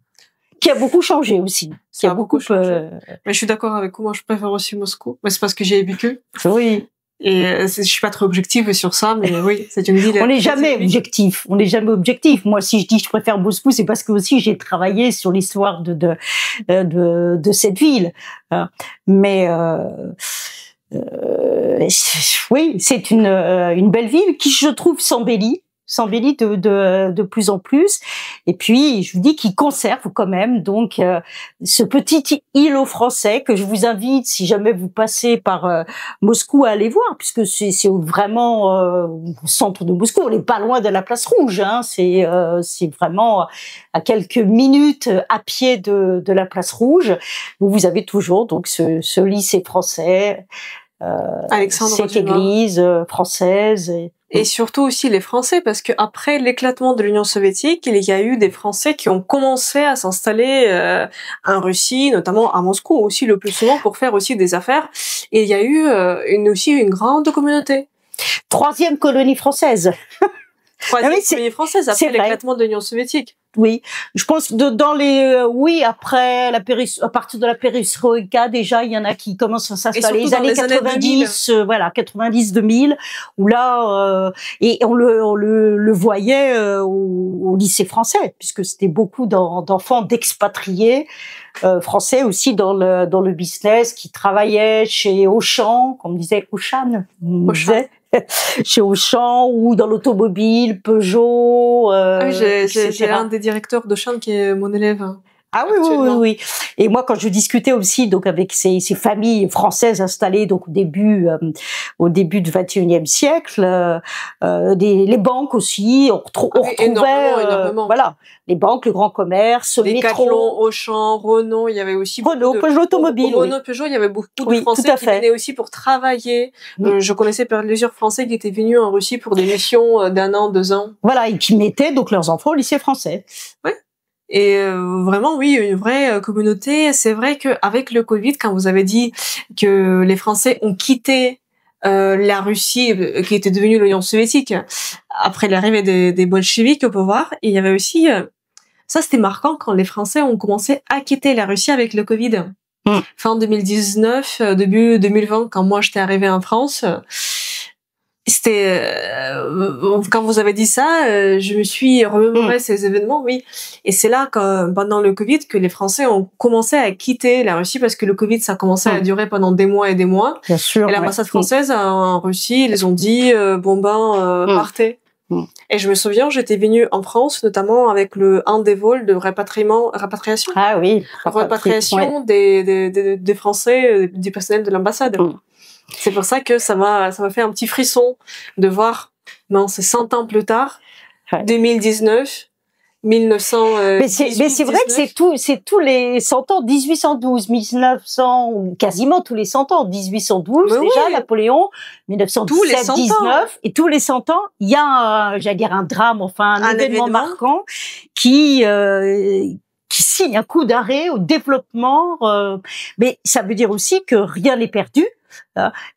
qui a beaucoup changé aussi. Ça a beaucoup changé. Mais je suis d'accord avec vous, moi je préfère aussi Moscou. Mais c'est parce que j'y ai vécu. Oui. Et je suis pas très objective sur ça, mais oui, c'est une ville. On n'est jamais objectif. On n'est jamais objectif. Moi, si je dis que je préfère Moscou, c'est parce que aussi j'ai travaillé sur l'histoire de cette ville. Mais oui, c'est une belle ville qui, je trouve, s'embellit de plus en plus. Et puis, je vous dis qu'il conserve quand même donc ce petit îlot français que je vous invite, si jamais vous passez par Moscou, à aller voir, puisque c'est vraiment au centre de Moscou. On n'est pas loin de la Place Rouge, hein. C'est vraiment à quelques minutes à pied de la Place Rouge, où vous avez toujours donc ce lycée français, cette église française. Et surtout aussi les Français, parce que après l'éclatement de l'Union soviétique, il y a eu des Français qui ont commencé à s'installer en Russie, notamment à Moscou aussi le plus souvent pour faire aussi des affaires. Et il y a eu aussi une grande communauté. Troisième colonie française. Troisième colonie française après l'éclatement de l'Union soviétique. Oui, je pense après à partir de la perestroïka, déjà il y en a qui commencent à s'installer. Les années 90, 90-2000, où là et on le voyait au lycée français, puisque c'était beaucoup d'enfants d'expatriés français aussi dans le business, qui travaillaient chez Auchan, comme on disait Auchan. Chez Auchan ou dans l'automobile, Peugeot. J'ai un des directeurs d'Auchan qui est mon élève. Ah oui. Et moi, quand je discutais aussi donc avec ces familles françaises installées donc au début du XXIe siècle, les banques aussi, on retrouvait énormément. Voilà, les banques, le grand commerce, le métro, Decathlon, Auchan, Renault, il y avait aussi Renault, Peugeot automobile. Renault, Peugeot, il y avait beaucoup de Français qui venaient aussi pour travailler. Je connaissais plusieurs Français qui étaient venus en Russie pour des missions d'1 an, 2 ans. Voilà, et qui mettaient donc leurs enfants au lycée français. Ouais. Et vraiment, oui, une vraie communauté. C'est vrai qu'avec le Covid, quand vous avez dit que les Français ont quitté la Russie, qui était devenue l'Union soviétique, après l'arrivée des bolcheviks au pouvoir, il y avait aussi... ça, c'était marquant quand les Français ont commencé à quitter la Russie avec le Covid. Fin 2019, début 2020, quand moi j'étais arrivée en France... C'était quand vous avez dit ça, je me suis remémoré ces événements, oui. Et c'est là pendant le Covid que les Français ont commencé à quitter la Russie parce que le Covid ça a commencé à durer pendant des mois et des mois. Bien sûr. Et l'ambassade française en Russie, ils les ont dit partez. Et je me souviens, j'étais venue en France, notamment avec un des vols de répatriation. Ah oui. Répatriation des Français, du personnel de l'ambassade. C'est pour ça que ça m'a fait un petit frisson de voir, non, c'est 100 ans plus tard, 2019, 1900. Mais c'est vrai que c'est tous les 100 ans, 1812, 1900, quasiment tous les 100 ans, 1812 déjà, oui. Napoléon, 1917, 19, et tous les 100 ans, il y a j'allais dire un drame, enfin un événement marquant qui signe un coup d'arrêt au développement, mais ça veut dire aussi que rien n'est perdu.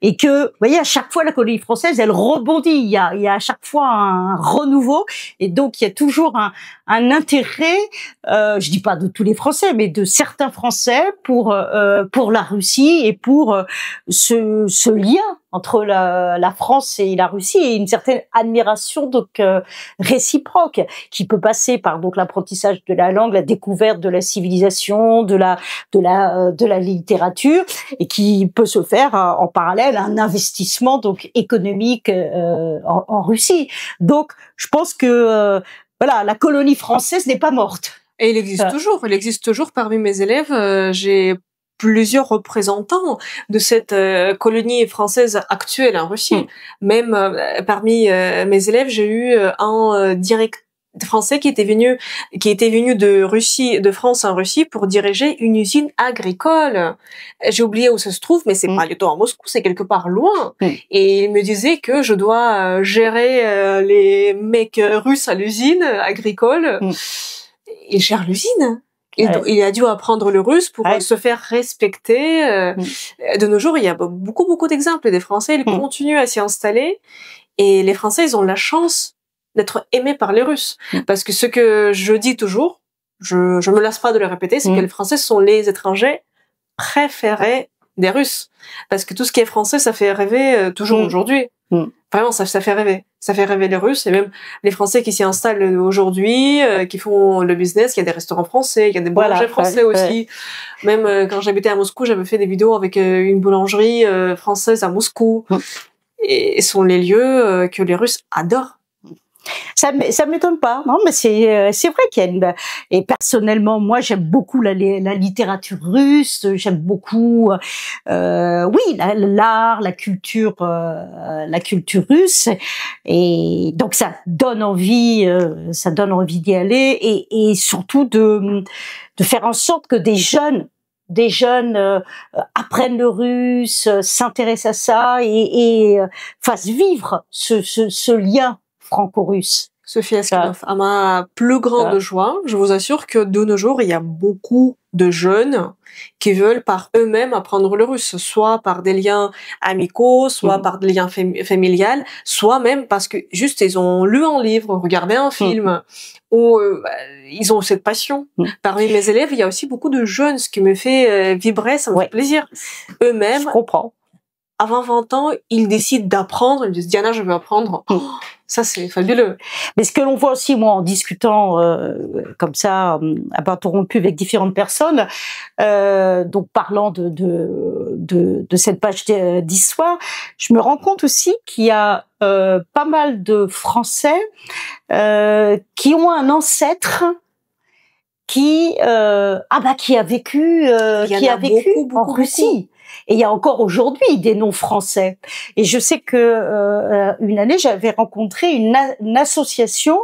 Et que, vous voyez, à chaque fois la colonie française, elle rebondit. Il y a à chaque fois un renouveau, et donc il y a toujours un intérêt. Je dis pas de tous les Français, mais de certains Français pour la Russie et pour ce lien entre la France et la Russie, et une certaine admiration donc réciproque qui peut passer par donc l'apprentissage de la langue, la découverte de la civilisation, de la littérature, et qui peut se faire en parallèle un investissement donc économique en Russie. Donc je pense que voilà, la colonie française n'est pas morte. Et il existe toujours parmi mes élèves. J'ai plusieurs représentants de cette colonie française actuelle en Russie. Même parmi mes élèves, j'ai eu un directeur français qui était venu de France en Russie pour diriger une usine agricole. J'ai oublié où ça se trouve, mais c'est pas du tout à Moscou, c'est quelque part loin. Et il me disait que je dois gérer les mecs russes à l'usine agricole. Il gère l'usine. Il a dû apprendre le russe pour se faire respecter. De nos jours, il y a beaucoup d'exemples des Français. Ils continuent à s'y installer. Et les Français, ils ont la chance d'être aimés par les Russes. Parce que ce que je dis toujours, je me lasse pas de le répéter, c'est que les Français sont les étrangers préférés des Russes. Parce que tout ce qui est français, ça fait rêver toujours aujourd'hui. Vraiment, ça fait rêver. Ça fait rêver les Russes et même les Français qui s'y installent aujourd'hui, qui font le business. Il y a des restaurants français, il y a des boulangers français aussi. Même quand j'habitais à Moscou, j'avais fait des vidéos avec une boulangerie française à Moscou. Et ce sont les lieux que les Russes adorent. Ça m'étonne pas, non, mais c'est vrai qu'il y a une, et personnellement, moi, j'aime beaucoup la littérature russe, j'aime beaucoup, oui, l'art, la culture russe, et donc ça donne envie d'y aller, et surtout de faire en sorte que des jeunes apprennent le russe, s'intéressent à ça et fassent vivre ce lien franco-russe. Sophie Askenov, à ma plus grande joie, je vous assure que de nos jours, il y a beaucoup de jeunes qui veulent par eux-mêmes apprendre le russe, soit par des liens amicaux, soit par des liens familiales, soit même parce que juste ils ont lu un livre, regardé un film, ou ils ont cette passion. Parmi mes élèves, il y a aussi beaucoup de jeunes, ce qui me fait vibrer, ça me fait plaisir. Eux-mêmes, je comprends. Avant 20 ans, ils décident d'apprendre, ils me disent « Diana, je veux apprendre ». Ça, c'est fabuleux. Mais ce que l'on voit aussi, moi, en discutant comme ça, à part interrompu avec différentes personnes, donc parlant de cette page d'histoire, je me rends compte aussi qu'il y a pas mal de Français qui ont un ancêtre qui a vécu en Russie. Et il y a encore aujourd'hui des noms français. Et je sais que une année, j'avais rencontré une association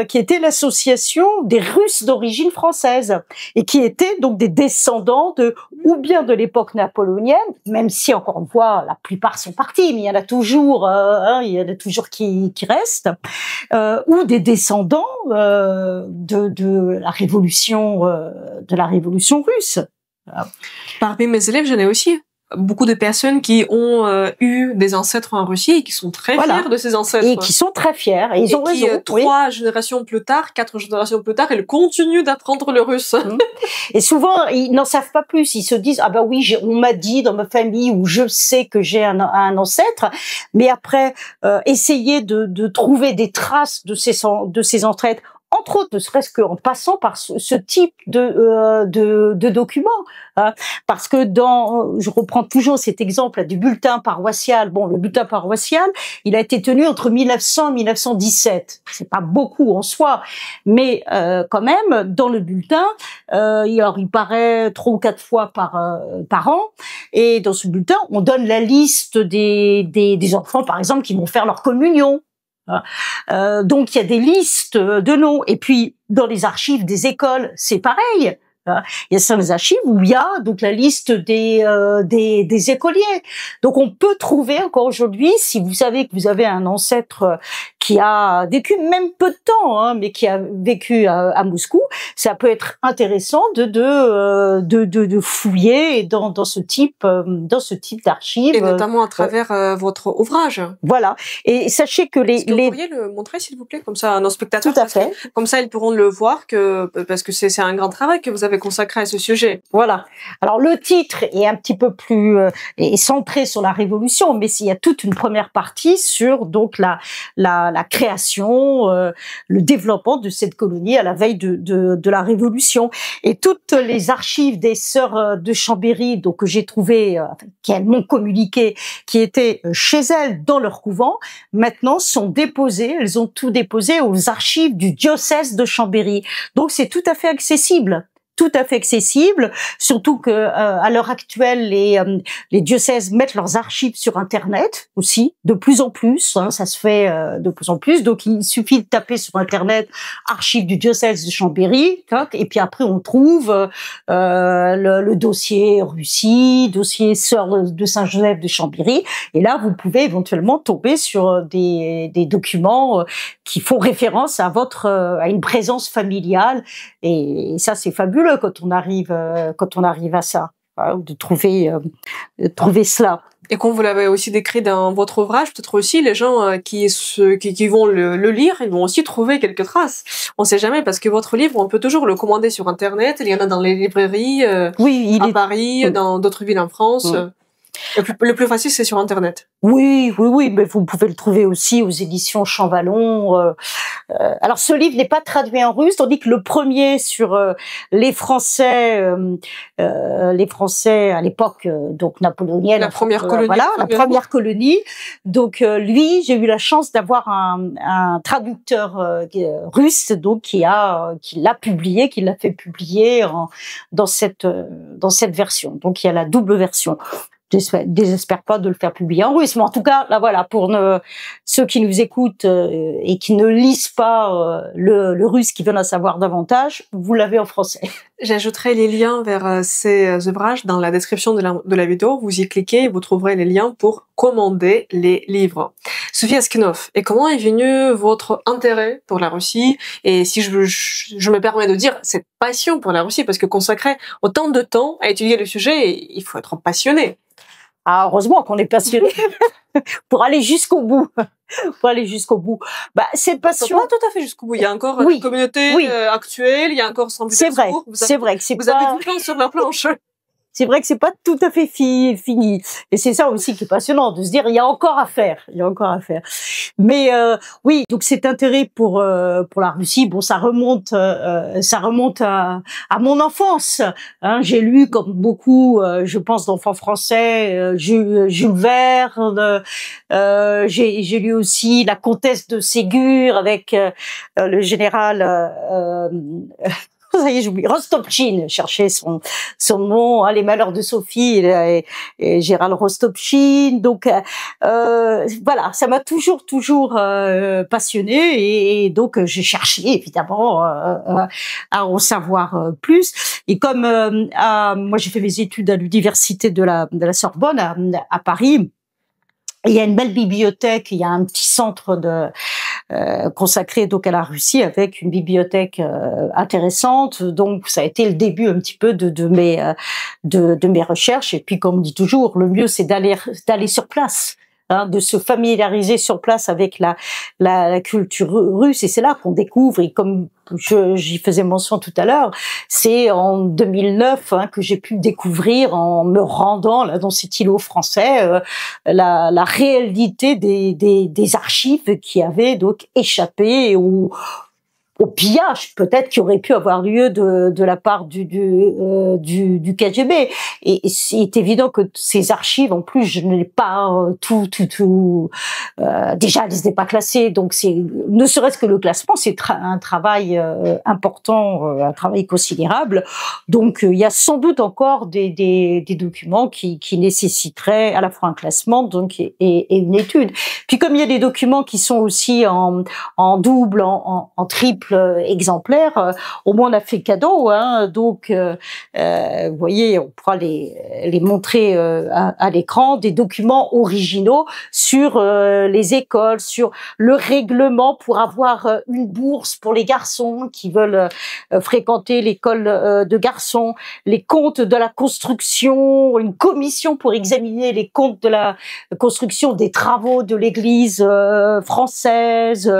qui était l'association des Russes d'origine française et qui étaient donc des descendants ou bien de l'époque napoléonienne, même si encore une fois la plupart sont partis, mais il y en a toujours, qui restent, ou des descendants de la révolution russe. Parmi mes élèves, j'en ai aussi beaucoup de personnes qui ont eu des ancêtres en Russie et qui sont très fiers de ces ancêtres. Et qui sont très fiers. Et ils ont raison. 3 générations plus tard, 4 générations plus tard, ils continuent d'apprendre le russe. Et souvent, ils n'en savent pas plus. Ils se disent, ah bah oui, on m'a dit dans ma famille où je sais que j'ai un ancêtre. Mais après, essayer de trouver des traces de ces ancêtres, entre autres, ne serait-ce qu'en passant par ce type de documents, hein, parce que je reprends toujours cet exemple du bulletin paroissial. Bon, le bulletin paroissial, il a été tenu entre 1900 et 1917. C'est pas beaucoup en soi, mais quand même, dans le bulletin, il paraît 3 ou 4 fois par an, et dans ce bulletin, on donne la liste des enfants, par exemple, qui vont faire leur communion. Donc il y a des listes de noms, et puis dans les archives des écoles c'est pareil. Il y a certaines archives où il y a donc la liste des écoliers. Donc on peut trouver encore aujourd'hui, si vous savez que vous avez un ancêtre qui a vécu même peu de temps, hein, mais qui a vécu à Moscou, ça peut être intéressant de fouiller dans ce type d'archives. Et notamment à travers votre ouvrage. Voilà. Et sachez que vous pourriez le montrer, s'il vous plaît, comme ça à nos spectateurs. Tout à fait. Comme ça, ils pourront le voir parce que c'est un grand travail que vous avez consacré à ce sujet. Voilà. Alors le titre est un petit peu plus est centré sur la Révolution, mais il y a toute une première partie sur donc la création, le développement de cette colonie à la veille de la Révolution. Et toutes les archives des sœurs de Chambéry, donc que j'ai trouvées, qu'elles m'ont communiqué, qui étaient chez elles dans leur couvent, maintenant sont déposées. Elles ont tout déposé aux archives du diocèse de Chambéry. Donc c'est tout à fait accessible. tout à fait accessible, surtout que à l'heure actuelle les diocèses mettent leurs archives sur Internet aussi, de plus en plus, hein, ça se fait de plus en plus. Donc il suffit de taper sur Internet archives du diocèse de Chambéry, et puis après on trouve le dossier Russie, dossier Sœurs de Saint-Joseph de Chambéry, et là vous pouvez éventuellement tomber sur des documents qui font référence à à une présence familiale, et ça c'est fabuleux quand on arrive à ça, hein, de trouver cela. Et comme vous l'avez aussi décrit dans votre ouvrage, peut-être aussi les gens qui vont le lire, ils vont aussi trouver quelques traces. On sait jamais, parce que votre livre, on peut toujours le commander sur Internet. Il y en a dans les librairies, oui, à Paris, dans d'autres villes en France. Oui. Le plus facile, c'est sur Internet. Oui, mais vous pouvez le trouver aussi aux éditions Champvallon. Alors, ce livre n'est pas traduit en russe, tandis que le premier sur les Français à l'époque donc napoléonienne, la première colonie, la première colonie. Donc lui, j'ai eu la chance d'avoir un traducteur russe, donc qui l'a publié, qui l'a fait publier dans cette version. Donc il y a la double version. Je désespère pas de le faire publier en russe, mais en tout cas, là voilà, pour ceux qui nous écoutent et qui ne lisent pas le russe, qui veulent en savoir davantage, vous l'avez en français. J'ajouterai les liens vers ces ouvrages dans la description de la vidéo. Vous y cliquez et vous trouverez les liens pour commander les livres. Sophie Askenov, et comment est venu votre intérêt pour la Russie, et si je me permets de dire cette passion pour la Russie, parce que consacrer autant de temps à étudier le sujet, il faut être passionné. Ah, heureusement qu'on est passionné pour aller jusqu'au bout. Bah, cette passion. Pas tout à fait jusqu'au bout. Il y a encore une communauté actuelle, il y a encore 100 c'est vrai que c'est vous avez du plan sur la planche. C'est vrai que c'est pas tout à fait fini. Et c'est ça aussi qui est passionnant, de se dire, il y a encore à faire. Mais, oui, donc cet intérêt pour la Russie, bon, ça remonte à mon enfance, hein. J'ai lu, comme beaucoup, je pense, d'enfants français, Jules Verne, j'ai lu aussi La Comtesse de Ségur avec, le général, ça y est, j'oublie. Rostopchine, chercher son nom, hein, Les Malheurs de Sophie et Gérald Rostopchine. Donc voilà, ça m'a toujours passionnée, et donc j'ai cherché évidemment à en savoir plus. Et comme moi j'ai fait mes études à l'université de la Sorbonne à Paris. Il y a une belle bibliothèque, il y a un petit centre consacré donc à la Russie, avec une bibliothèque intéressante. Donc ça a été le début un petit peu de mes recherches. Et puis, comme on dit toujours, le mieux c'est d'aller sur place, hein, de se familiariser sur place avec la culture russe. Et c'est là qu'on découvre, et comme j'y faisais mention tout à l'heure, c'est en 2009 que j'ai pu découvrir, en me rendant là dans cet îlot français, la réalité des archives qui avaient donc échappé au pillage peut-être qui aurait pu avoir lieu de la part du KGB. Et c'est évident que ces archives, en plus, je ne l'ai pas déjà, elles n'étaient pas classées, donc ne serait-ce que le classement, c'est un travail important, un travail considérable. Donc il y a sans doute encore des documents qui nécessiteraient à la fois un classement donc et une étude. Puis comme il y a des documents qui sont aussi en double, en triple exemplaires, au moins on a fait cadeau, hein. Donc vous voyez, on pourra les montrer à l'écran, des documents originaux sur les écoles, sur le règlement pour avoir une bourse pour les garçons qui veulent fréquenter l'école de garçons, les comptes de la construction, une commission pour examiner les comptes de la construction des travaux de l'église française,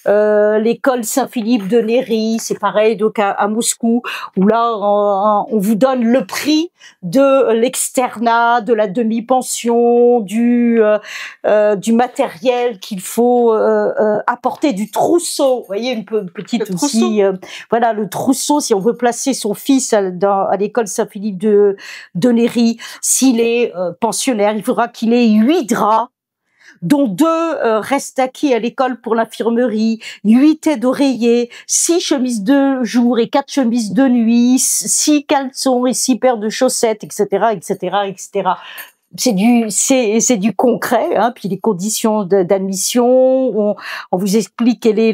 l'école Saint-Philippe de Néry, c'est pareil donc à Moscou, où là on vous donne le prix de l'externat, de la demi-pension, du matériel qu'il faut apporter, du trousseau. Vous voyez, une petite aussi, voilà, le trousseau, si on veut placer son fils à l'école Saint-Philippe de Néry, s'il est pensionnaire, il faudra qu'il ait 8 draps, dont 2 restent acquis à l'école pour l'infirmerie, 8 aides d'oreiller, 6 chemises de jour et 4 chemises de nuit, 6 caleçons et 6 paires de chaussettes, etc., etc., etc. C'est du concret, hein. Puis les conditions d'admission, on vous explique quelle est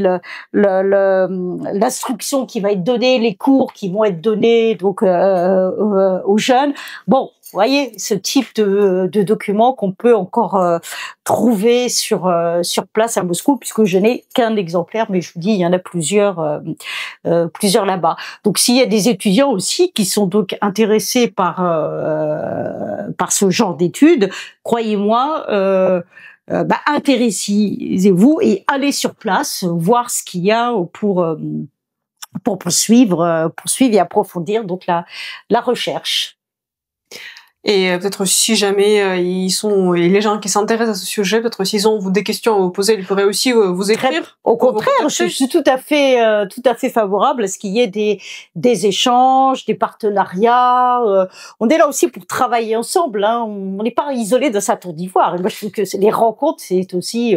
l'instruction qui va être donnée, les cours qui vont être donnés donc aux jeunes. Bon, vous voyez, ce type de documents qu'on peut encore trouver sur place à Moscou, puisque je n'ai qu'un exemplaire, mais je vous dis, il y en a plusieurs là-bas. Donc, s'il y a des étudiants aussi qui sont donc intéressés par ce genre d'études, croyez-moi, intéressez-vous et allez sur place, voir ce qu'il y a pour poursuivre et approfondir donc la recherche. Et peut-être si jamais les gens qui s'intéressent à ce sujet, peut-être s'ils ont des questions à vous poser, ils pourraient aussi vous écrire. Au contraire, je suis tout à fait favorable à ce qu'il y ait des échanges, des partenariats. On est là aussi pour travailler ensemble, hein. On n'est pas isolé de sa tour d'ivoire. Et moi, je trouve que les rencontres, c'est aussi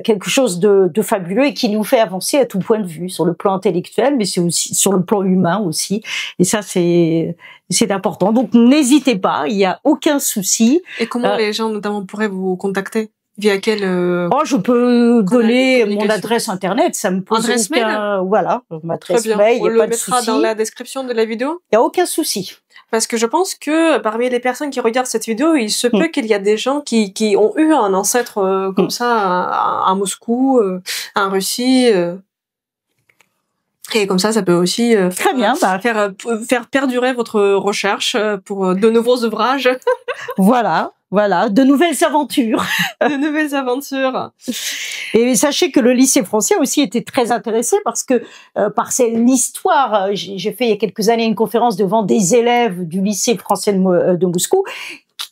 quelque chose de fabuleux et qui nous fait avancer à tout point de vue, sur le plan intellectuel, mais c'est aussi sur le plan humain aussi. Et ça, c'est important. Donc, n'hésitez pas, il n'y a aucun souci. Et comment les gens, notamment, pourraient vous contacter? Via quel je peux donner mon adresse internet, ça me pose adresse mail. Voilà, ma adresse mail, il n'y a pas de souci. On le mettra dans la description de la vidéo. Il n'y a aucun souci. Parce que je pense que parmi les personnes qui regardent cette vidéo, il se peut qu'il y a des gens qui ont eu un ancêtre comme ça à Moscou, en Russie. Et comme ça peut aussi très bien, faire perdurer votre recherche pour de nouveaux ouvrages. Voilà, de nouvelles aventures. De nouvelles aventures. Et sachez que le lycée français aussi était très intéressé parce que par l'histoire, j'ai fait il y a quelques années une conférence devant des élèves du lycée français de Moscou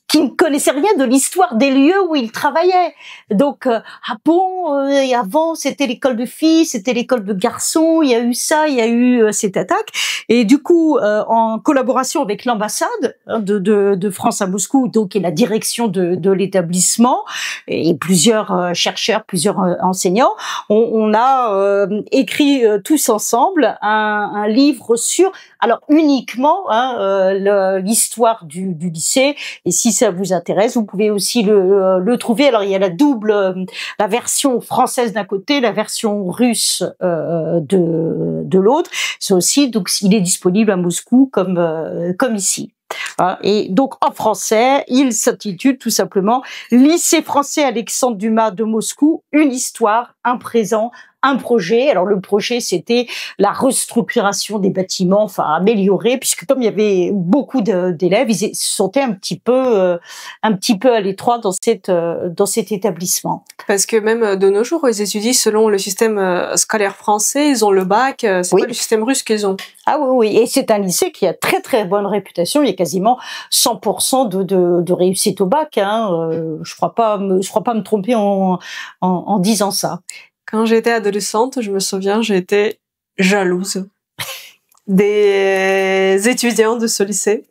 qui ne connaissaient rien de l'histoire des lieux où ils travaillaient. Donc, et avant, c'était l'école de filles, c'était l'école de garçons, il y a eu ça, il y a eu cette attaque. Et du coup, en collaboration avec l'ambassade de France à Moscou, donc et la direction de l'établissement, et plusieurs chercheurs, plusieurs enseignants, on a écrit tous ensemble un livre sur, alors uniquement l'histoire du lycée. Et si ça vous intéresse, vous pouvez aussi le trouver. Alors il y a la version française d'un côté, la version russe de l'autre. C'est aussi, donc il est disponible à Moscou comme ici. Et donc en français, il s'intitule tout simplement Lycée français Alexandre Dumas de Moscou, une histoire, un présent, un projet. Alors le projet, c'était la restructuration des bâtiments, enfin améliorer, puisque comme il y avait beaucoup d'élèves, ils se sentaient un petit peu à l'étroit dans cet établissement. Parce que même de nos jours, ils étudient selon le système scolaire français, ils ont le bac, c'est pas le système russe qu'ils ont. Ah oui, et c'est un lycée qui a très très bonne réputation. Il y a quasiment 100% de réussite au bac. Hein. Je crois pas me tromper en disant ça. Quand j'étais adolescente, je me souviens, j'étais jalouse des étudiants de ce lycée.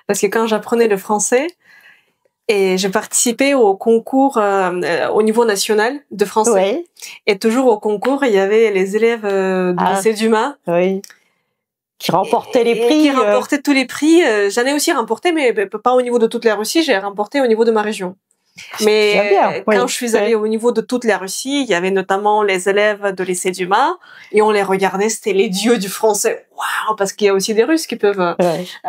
Parce que quand j'apprenais le français, et je participais au concours au niveau national de français. Ouais. Et toujours au concours, il y avait les élèves du lycée Dumas. Oui. Qui remportaient les prix. Qui remportaient tous les prix. J'en ai aussi remporté, mais pas au niveau de toute la Russie, j'ai remporté au niveau de ma région. Mais quand je suis allée au niveau de toute la Russie, il y avait notamment les élèves de lycée Dumas et on les regardait, c'était les dieux du français. Waouh, parce qu'il y a aussi des Russes qui peuvent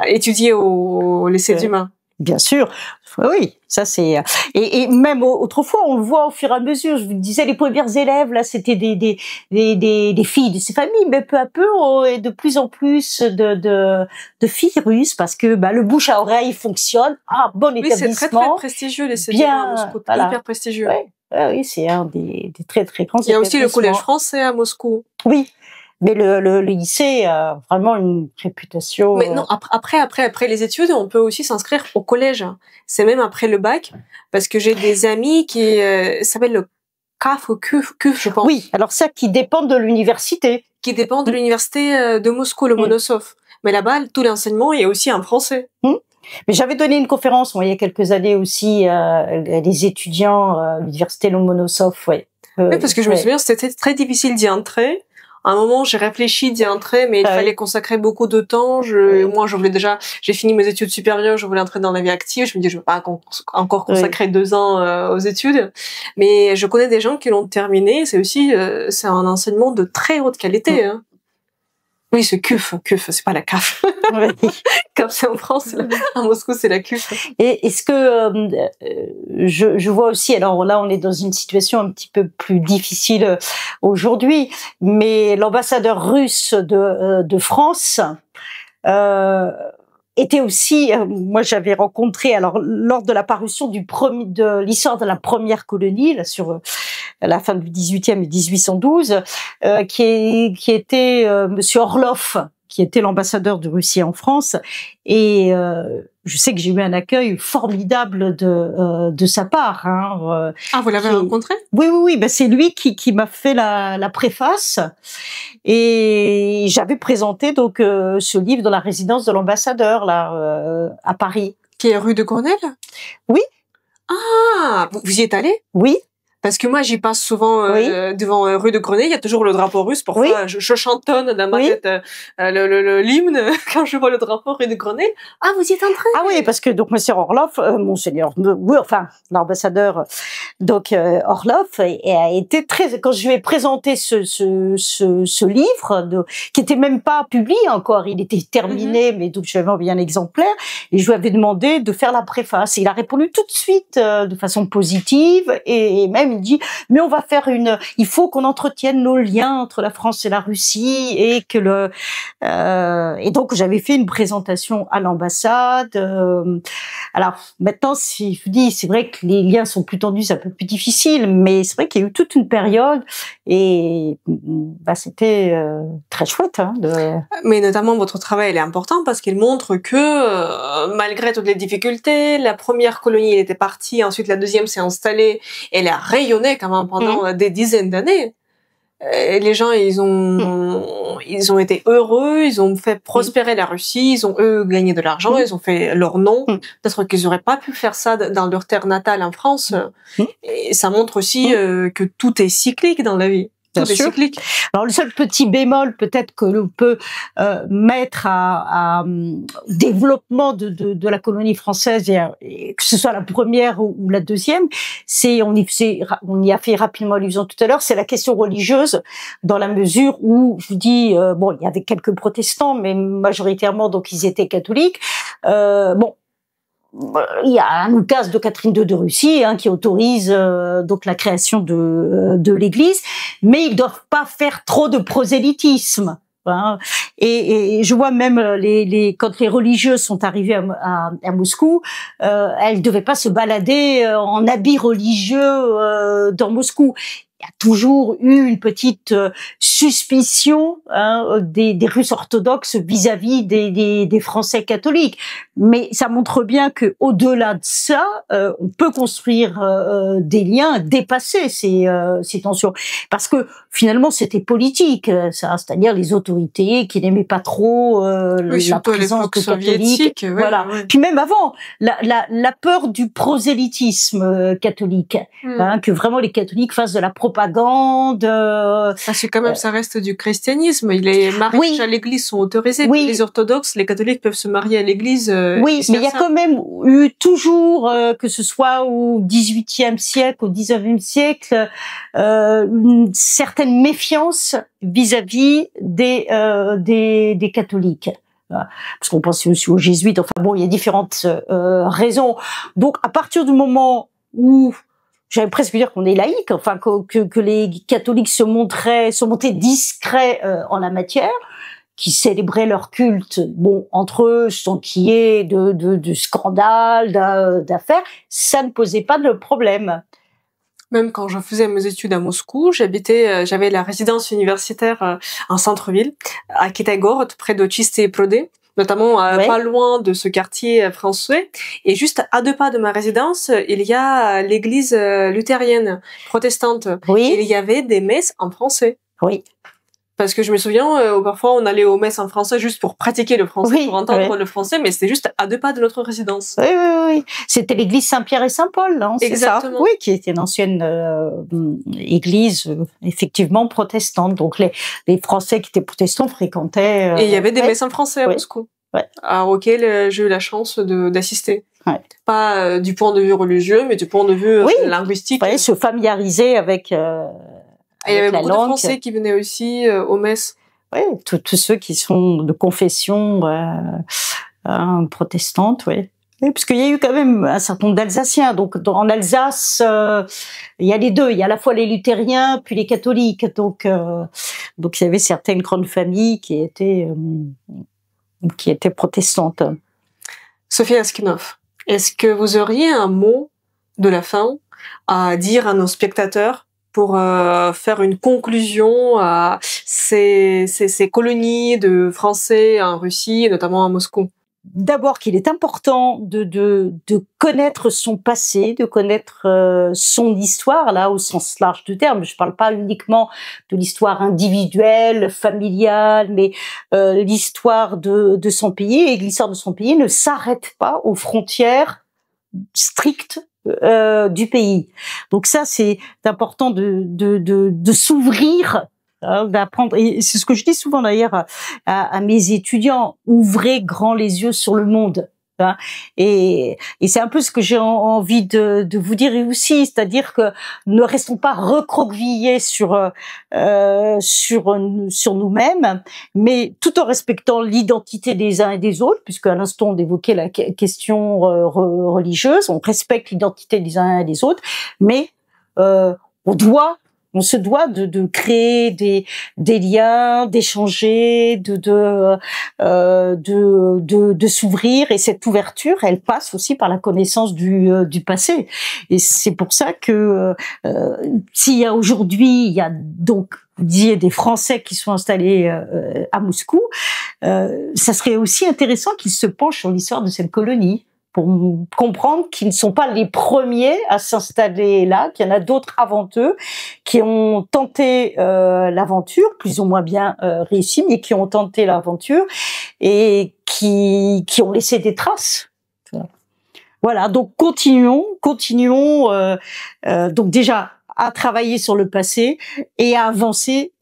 étudier au lycée Dumas. Bien sûr, oui, ça c'est et même autrefois on le voit au fur et à mesure. Je vous disais les premières élèves là, c'était des filles de ces familles, mais peu à peu et de plus en plus de filles russes parce que le bouche à oreille fonctionne. Bon établissement. Oui, c'est très très prestigieux les CDM à Moscou, hyper prestigieux. Oui, c'est un des très très grands. Il y a aussi le collège français à Moscou. Oui. Mais le lycée a vraiment une réputation. Mais non, après les études, on peut aussi s'inscrire au collège. C'est même après le bac, parce que j'ai des amis qui s'appellent le CAF ou CUF, je pense. Oui, alors ça qui dépend de l'université. Qui dépend de l'université de Moscou, le Monosov. Mais là-bas, tout l'enseignement est aussi en français. Mais j'avais donné une conférence, moi, il y a quelques années aussi, des étudiants à l'université Lomonosov, ouais. Oui, parce que je me souviens, c'était très difficile d'y entrer. À un moment, j'ai réfléchi d'y entrer, mais il fallait consacrer beaucoup de temps. Moi, je voulais déjà, j'ai fini mes études supérieures, je voulais entrer dans la vie active. Je me dis, je veux pas encore consacrer 2 ans aux études. Mais je connais des gens qui l'ont terminé. C'est aussi, c'est un enseignement de très haute qualité. Hein. Oui, c'est CUF, c'est pas la CAF. CAF, c'est en France. À Moscou, c'est la CUF. Et est-ce que je vois aussi, alors là, on est dans une situation un petit peu plus difficile aujourd'hui, mais l'ambassadeur russe de France était aussi, moi j'avais rencontré, alors lors de la parution de l'histoire de la première colonie, là, sur la fin du 18e et 1812, qui était Monsieur Orlov, qui était l'ambassadeur de Russie en France, et je sais que j'ai eu un accueil formidable de sa part. Hein, vous l'avez rencontré? Oui. Ben c'est lui qui m'a fait la préface, et j'avais présenté donc ce livre dans la résidence de l'ambassadeur là à Paris. Qui est rue de Grenelle? Oui. Ah, vous y êtes allé? Oui. Parce que moi, j'y passe souvent devant rue de Grenelle. Il y a toujours le drapeau russe. Parfois, je chantonne dans ma tête l'hymne quand je vois le drapeau rue de Grenelle. Ah, vous y êtes entré? Ah oui, parce que donc Monsieur Orlov, monseigneur, oui, enfin l'ambassadeur, donc Orlov, a été très. Quand je lui ai présenté ce livre, qui était même pas publié encore, il était terminé, mais donc j'avais envoyé un exemplaire, et je lui avais demandé de faire la préface. Et il a répondu tout de suite de façon positive, et même il dit, mais on va faire il faut qu'on entretienne nos liens entre la France et la Russie, et que et donc j'avais fait une présentation à l'ambassade. Alors maintenant, si je dis, c'est vrai que les liens sont plus tendus, c'est un peu plus difficile, mais c'est vrai qu'il y a eu toute une période, et c'était très chouette. Hein, Mais notamment votre travail, il est important parce qu'il montre que malgré toutes les difficultés, la première colonie elle était partie, ensuite la deuxième s'est installée, elle a rayonné quand même pendant des dizaines d'années. Et les gens, ils ont été heureux, ils ont fait prospérer la Russie, ils ont eux gagné de l'argent, ils ont fait leur nom. Peut-être qu'ils auraient pas pu faire ça dans leur terre natale en France. Et ça montre aussi que tout est cyclique dans la vie. Bien sûr. Cyclique. Alors le seul petit bémol peut-être que l'on peut mettre à développement de la colonie française, et que ce soit la première ou la deuxième, on y a fait rapidement allusion tout à l'heure, c'est la question religieuse, dans la mesure où, je vous dis, bon, il y avait quelques protestants, mais majoritairement donc ils étaient catholiques. Il y a un oukase de Catherine II de Russie qui autorise donc la création de l'Église, mais ils doivent pas faire trop de prosélytisme. Hein. Et je vois même quand les religieuses sont arrivées à Moscou, elles devaient pas se balader en habits religieux dans Moscou. Il y a toujours eu une petite suspicion des Russes orthodoxes vis-à-vis des Français catholiques, mais ça montre bien que au-delà de ça, on peut construire des liens, dépasser ces tensions, parce que finalement c'était politique, ça, c'est-à-dire les autorités qui n'aimaient pas trop la présence catholique, voilà. Ouais. Puis même avant, la peur du prosélytisme catholique, que vraiment les catholiques fassent de la propagande. Parce que quand même, ça reste du christianisme. Les mariages à l'église sont autorisés. Oui. Les orthodoxes, les catholiques peuvent se marier à l'église. Oui, mais il y a quand même eu toujours, que ce soit au XVIIIe siècle, au XIXe siècle, une certaine méfiance vis-à-vis des catholiques. Parce qu'on pense aussi aux jésuites. Enfin bon, il y a différentes raisons. Donc, à partir du moment où j'allais presque dire qu'on est laïque, enfin que les catholiques se montraient discrets en la matière, qui célébraient leur culte, bon, entre eux, sans qu'il y ait de scandales, d'affaires, ça ne posait pas de problème. Même quand je faisais mes études à Moscou, j'avais la résidence universitaire en centre-ville, à Kitagorod, près de Chisteye Prody, notamment pas loin de ce quartier français. Et juste à 2 pas de ma résidence, il y a l'église luthérienne protestante. Oui. Et il y avait des messes en français. Oui. Parce que je me souviens, parfois on allait aux messes en français juste pour pratiquer le français, Oui, pour entendre oui. le français, mais c'était juste à 2 pas de notre résidence. Oui, oui, oui. C'était l'église Saint-Pierre et Saint-Paul, non? C'est ça? Exactement. Oui, qui était une ancienne église, effectivement, protestante. Donc les Français qui étaient protestants fréquentaient... Et il y avait des ouais. messes en français à Oui. Moscou, Ouais. auxquelles j'ai eu la chance d'assister. Ouais. Pas du point de vue religieux, mais du point de vue Oui. linguistique. Ouais, se familiariser avec, et il y avait beaucoup langue. de Français qui venaient aussi aux messes. Oui, tous ceux qui sont de confession protestante, oui. Oui, parce qu'il y a eu quand même un certain nombre d'Alsaciens. Donc, en Alsace, il y a les deux. Il y a à la fois les luthériens puis les catholiques. Donc il y avait certaines grandes familles qui étaient protestantes. Sophie Askenov, est-ce que vous auriez un mot de la fin à dire à nos spectateurs pour faire une conclusion à ces colonies de Français en Russie, et notamment à Moscou? D'abord qu'il est important de connaître son passé, de connaître son histoire, là au sens large du terme. Je parle pas uniquement de l'histoire individuelle, familiale, mais l'histoire de son pays. Et l'histoire de son pays ne s'arrête pas aux frontières strictes du pays. Donc ça, c'est important de s'ouvrir, d'apprendre. Et c'est ce que je dis souvent d'ailleurs à mes étudiants: ouvrez grand les yeux sur le monde. Et c'est un peu ce que j'ai envie de vous dire aussi, c'est-à-dire que ne restons pas recroquevillés sur nous-mêmes, mais tout en respectant l'identité des uns et des autres, puisque à l'instant on évoquait la question religieuse, on respecte l'identité des uns et des autres, mais on se doit de créer des liens, d'échanger, de s'ouvrir, et cette ouverture, elle passe aussi par la connaissance du passé. Et c'est pour ça que s'il y a aujourd'hui, il y a donc, vous disiez, des Français qui sont installés à Moscou, ça serait aussi intéressant qu'ils se penchent sur l'histoire de cette colonie, pour comprendre qu'ils ne sont pas les premiers à s'installer là, qu'il y en a d'autres avant eux, qui ont tenté l'aventure, plus ou moins bien réussi, mais qui ont tenté l'aventure et qui ont laissé des traces. Voilà, donc continuons donc déjà à travailler sur le passé et à avancer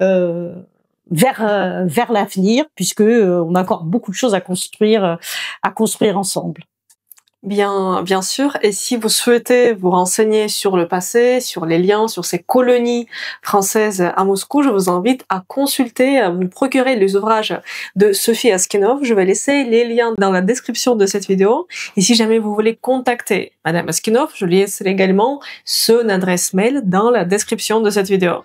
vers l'avenir, puisque on a encore beaucoup de choses à construire ensemble. Bien sûr. Et si vous souhaitez vous renseigner sur le passé, sur les liens, sur ces colonies françaises à Moscou, je vous invite à consulter, à vous procurer les ouvrages de Sophie Askenov. Je vais laisser les liens dans la description de cette vidéo. Et si jamais vous voulez contacter Madame Askenov, je laisse également son adresse mail dans la description de cette vidéo.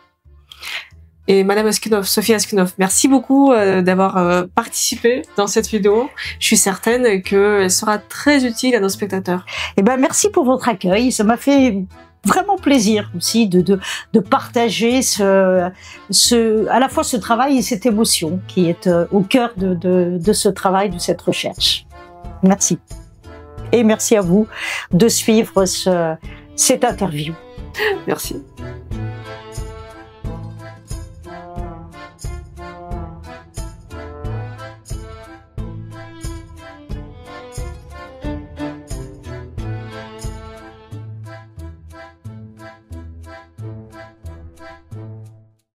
Et Madame Askenov, Sophie Askenov, merci beaucoup d'avoir participé dans cette vidéo. Je suis certaine qu'elle sera très utile à nos spectateurs. Eh ben, merci pour votre accueil. Ça m'a fait vraiment plaisir aussi de partager à la fois ce travail et cette émotion qui est au cœur de ce travail, de cette recherche. Merci. Et merci à vous de suivre cette interview. Merci.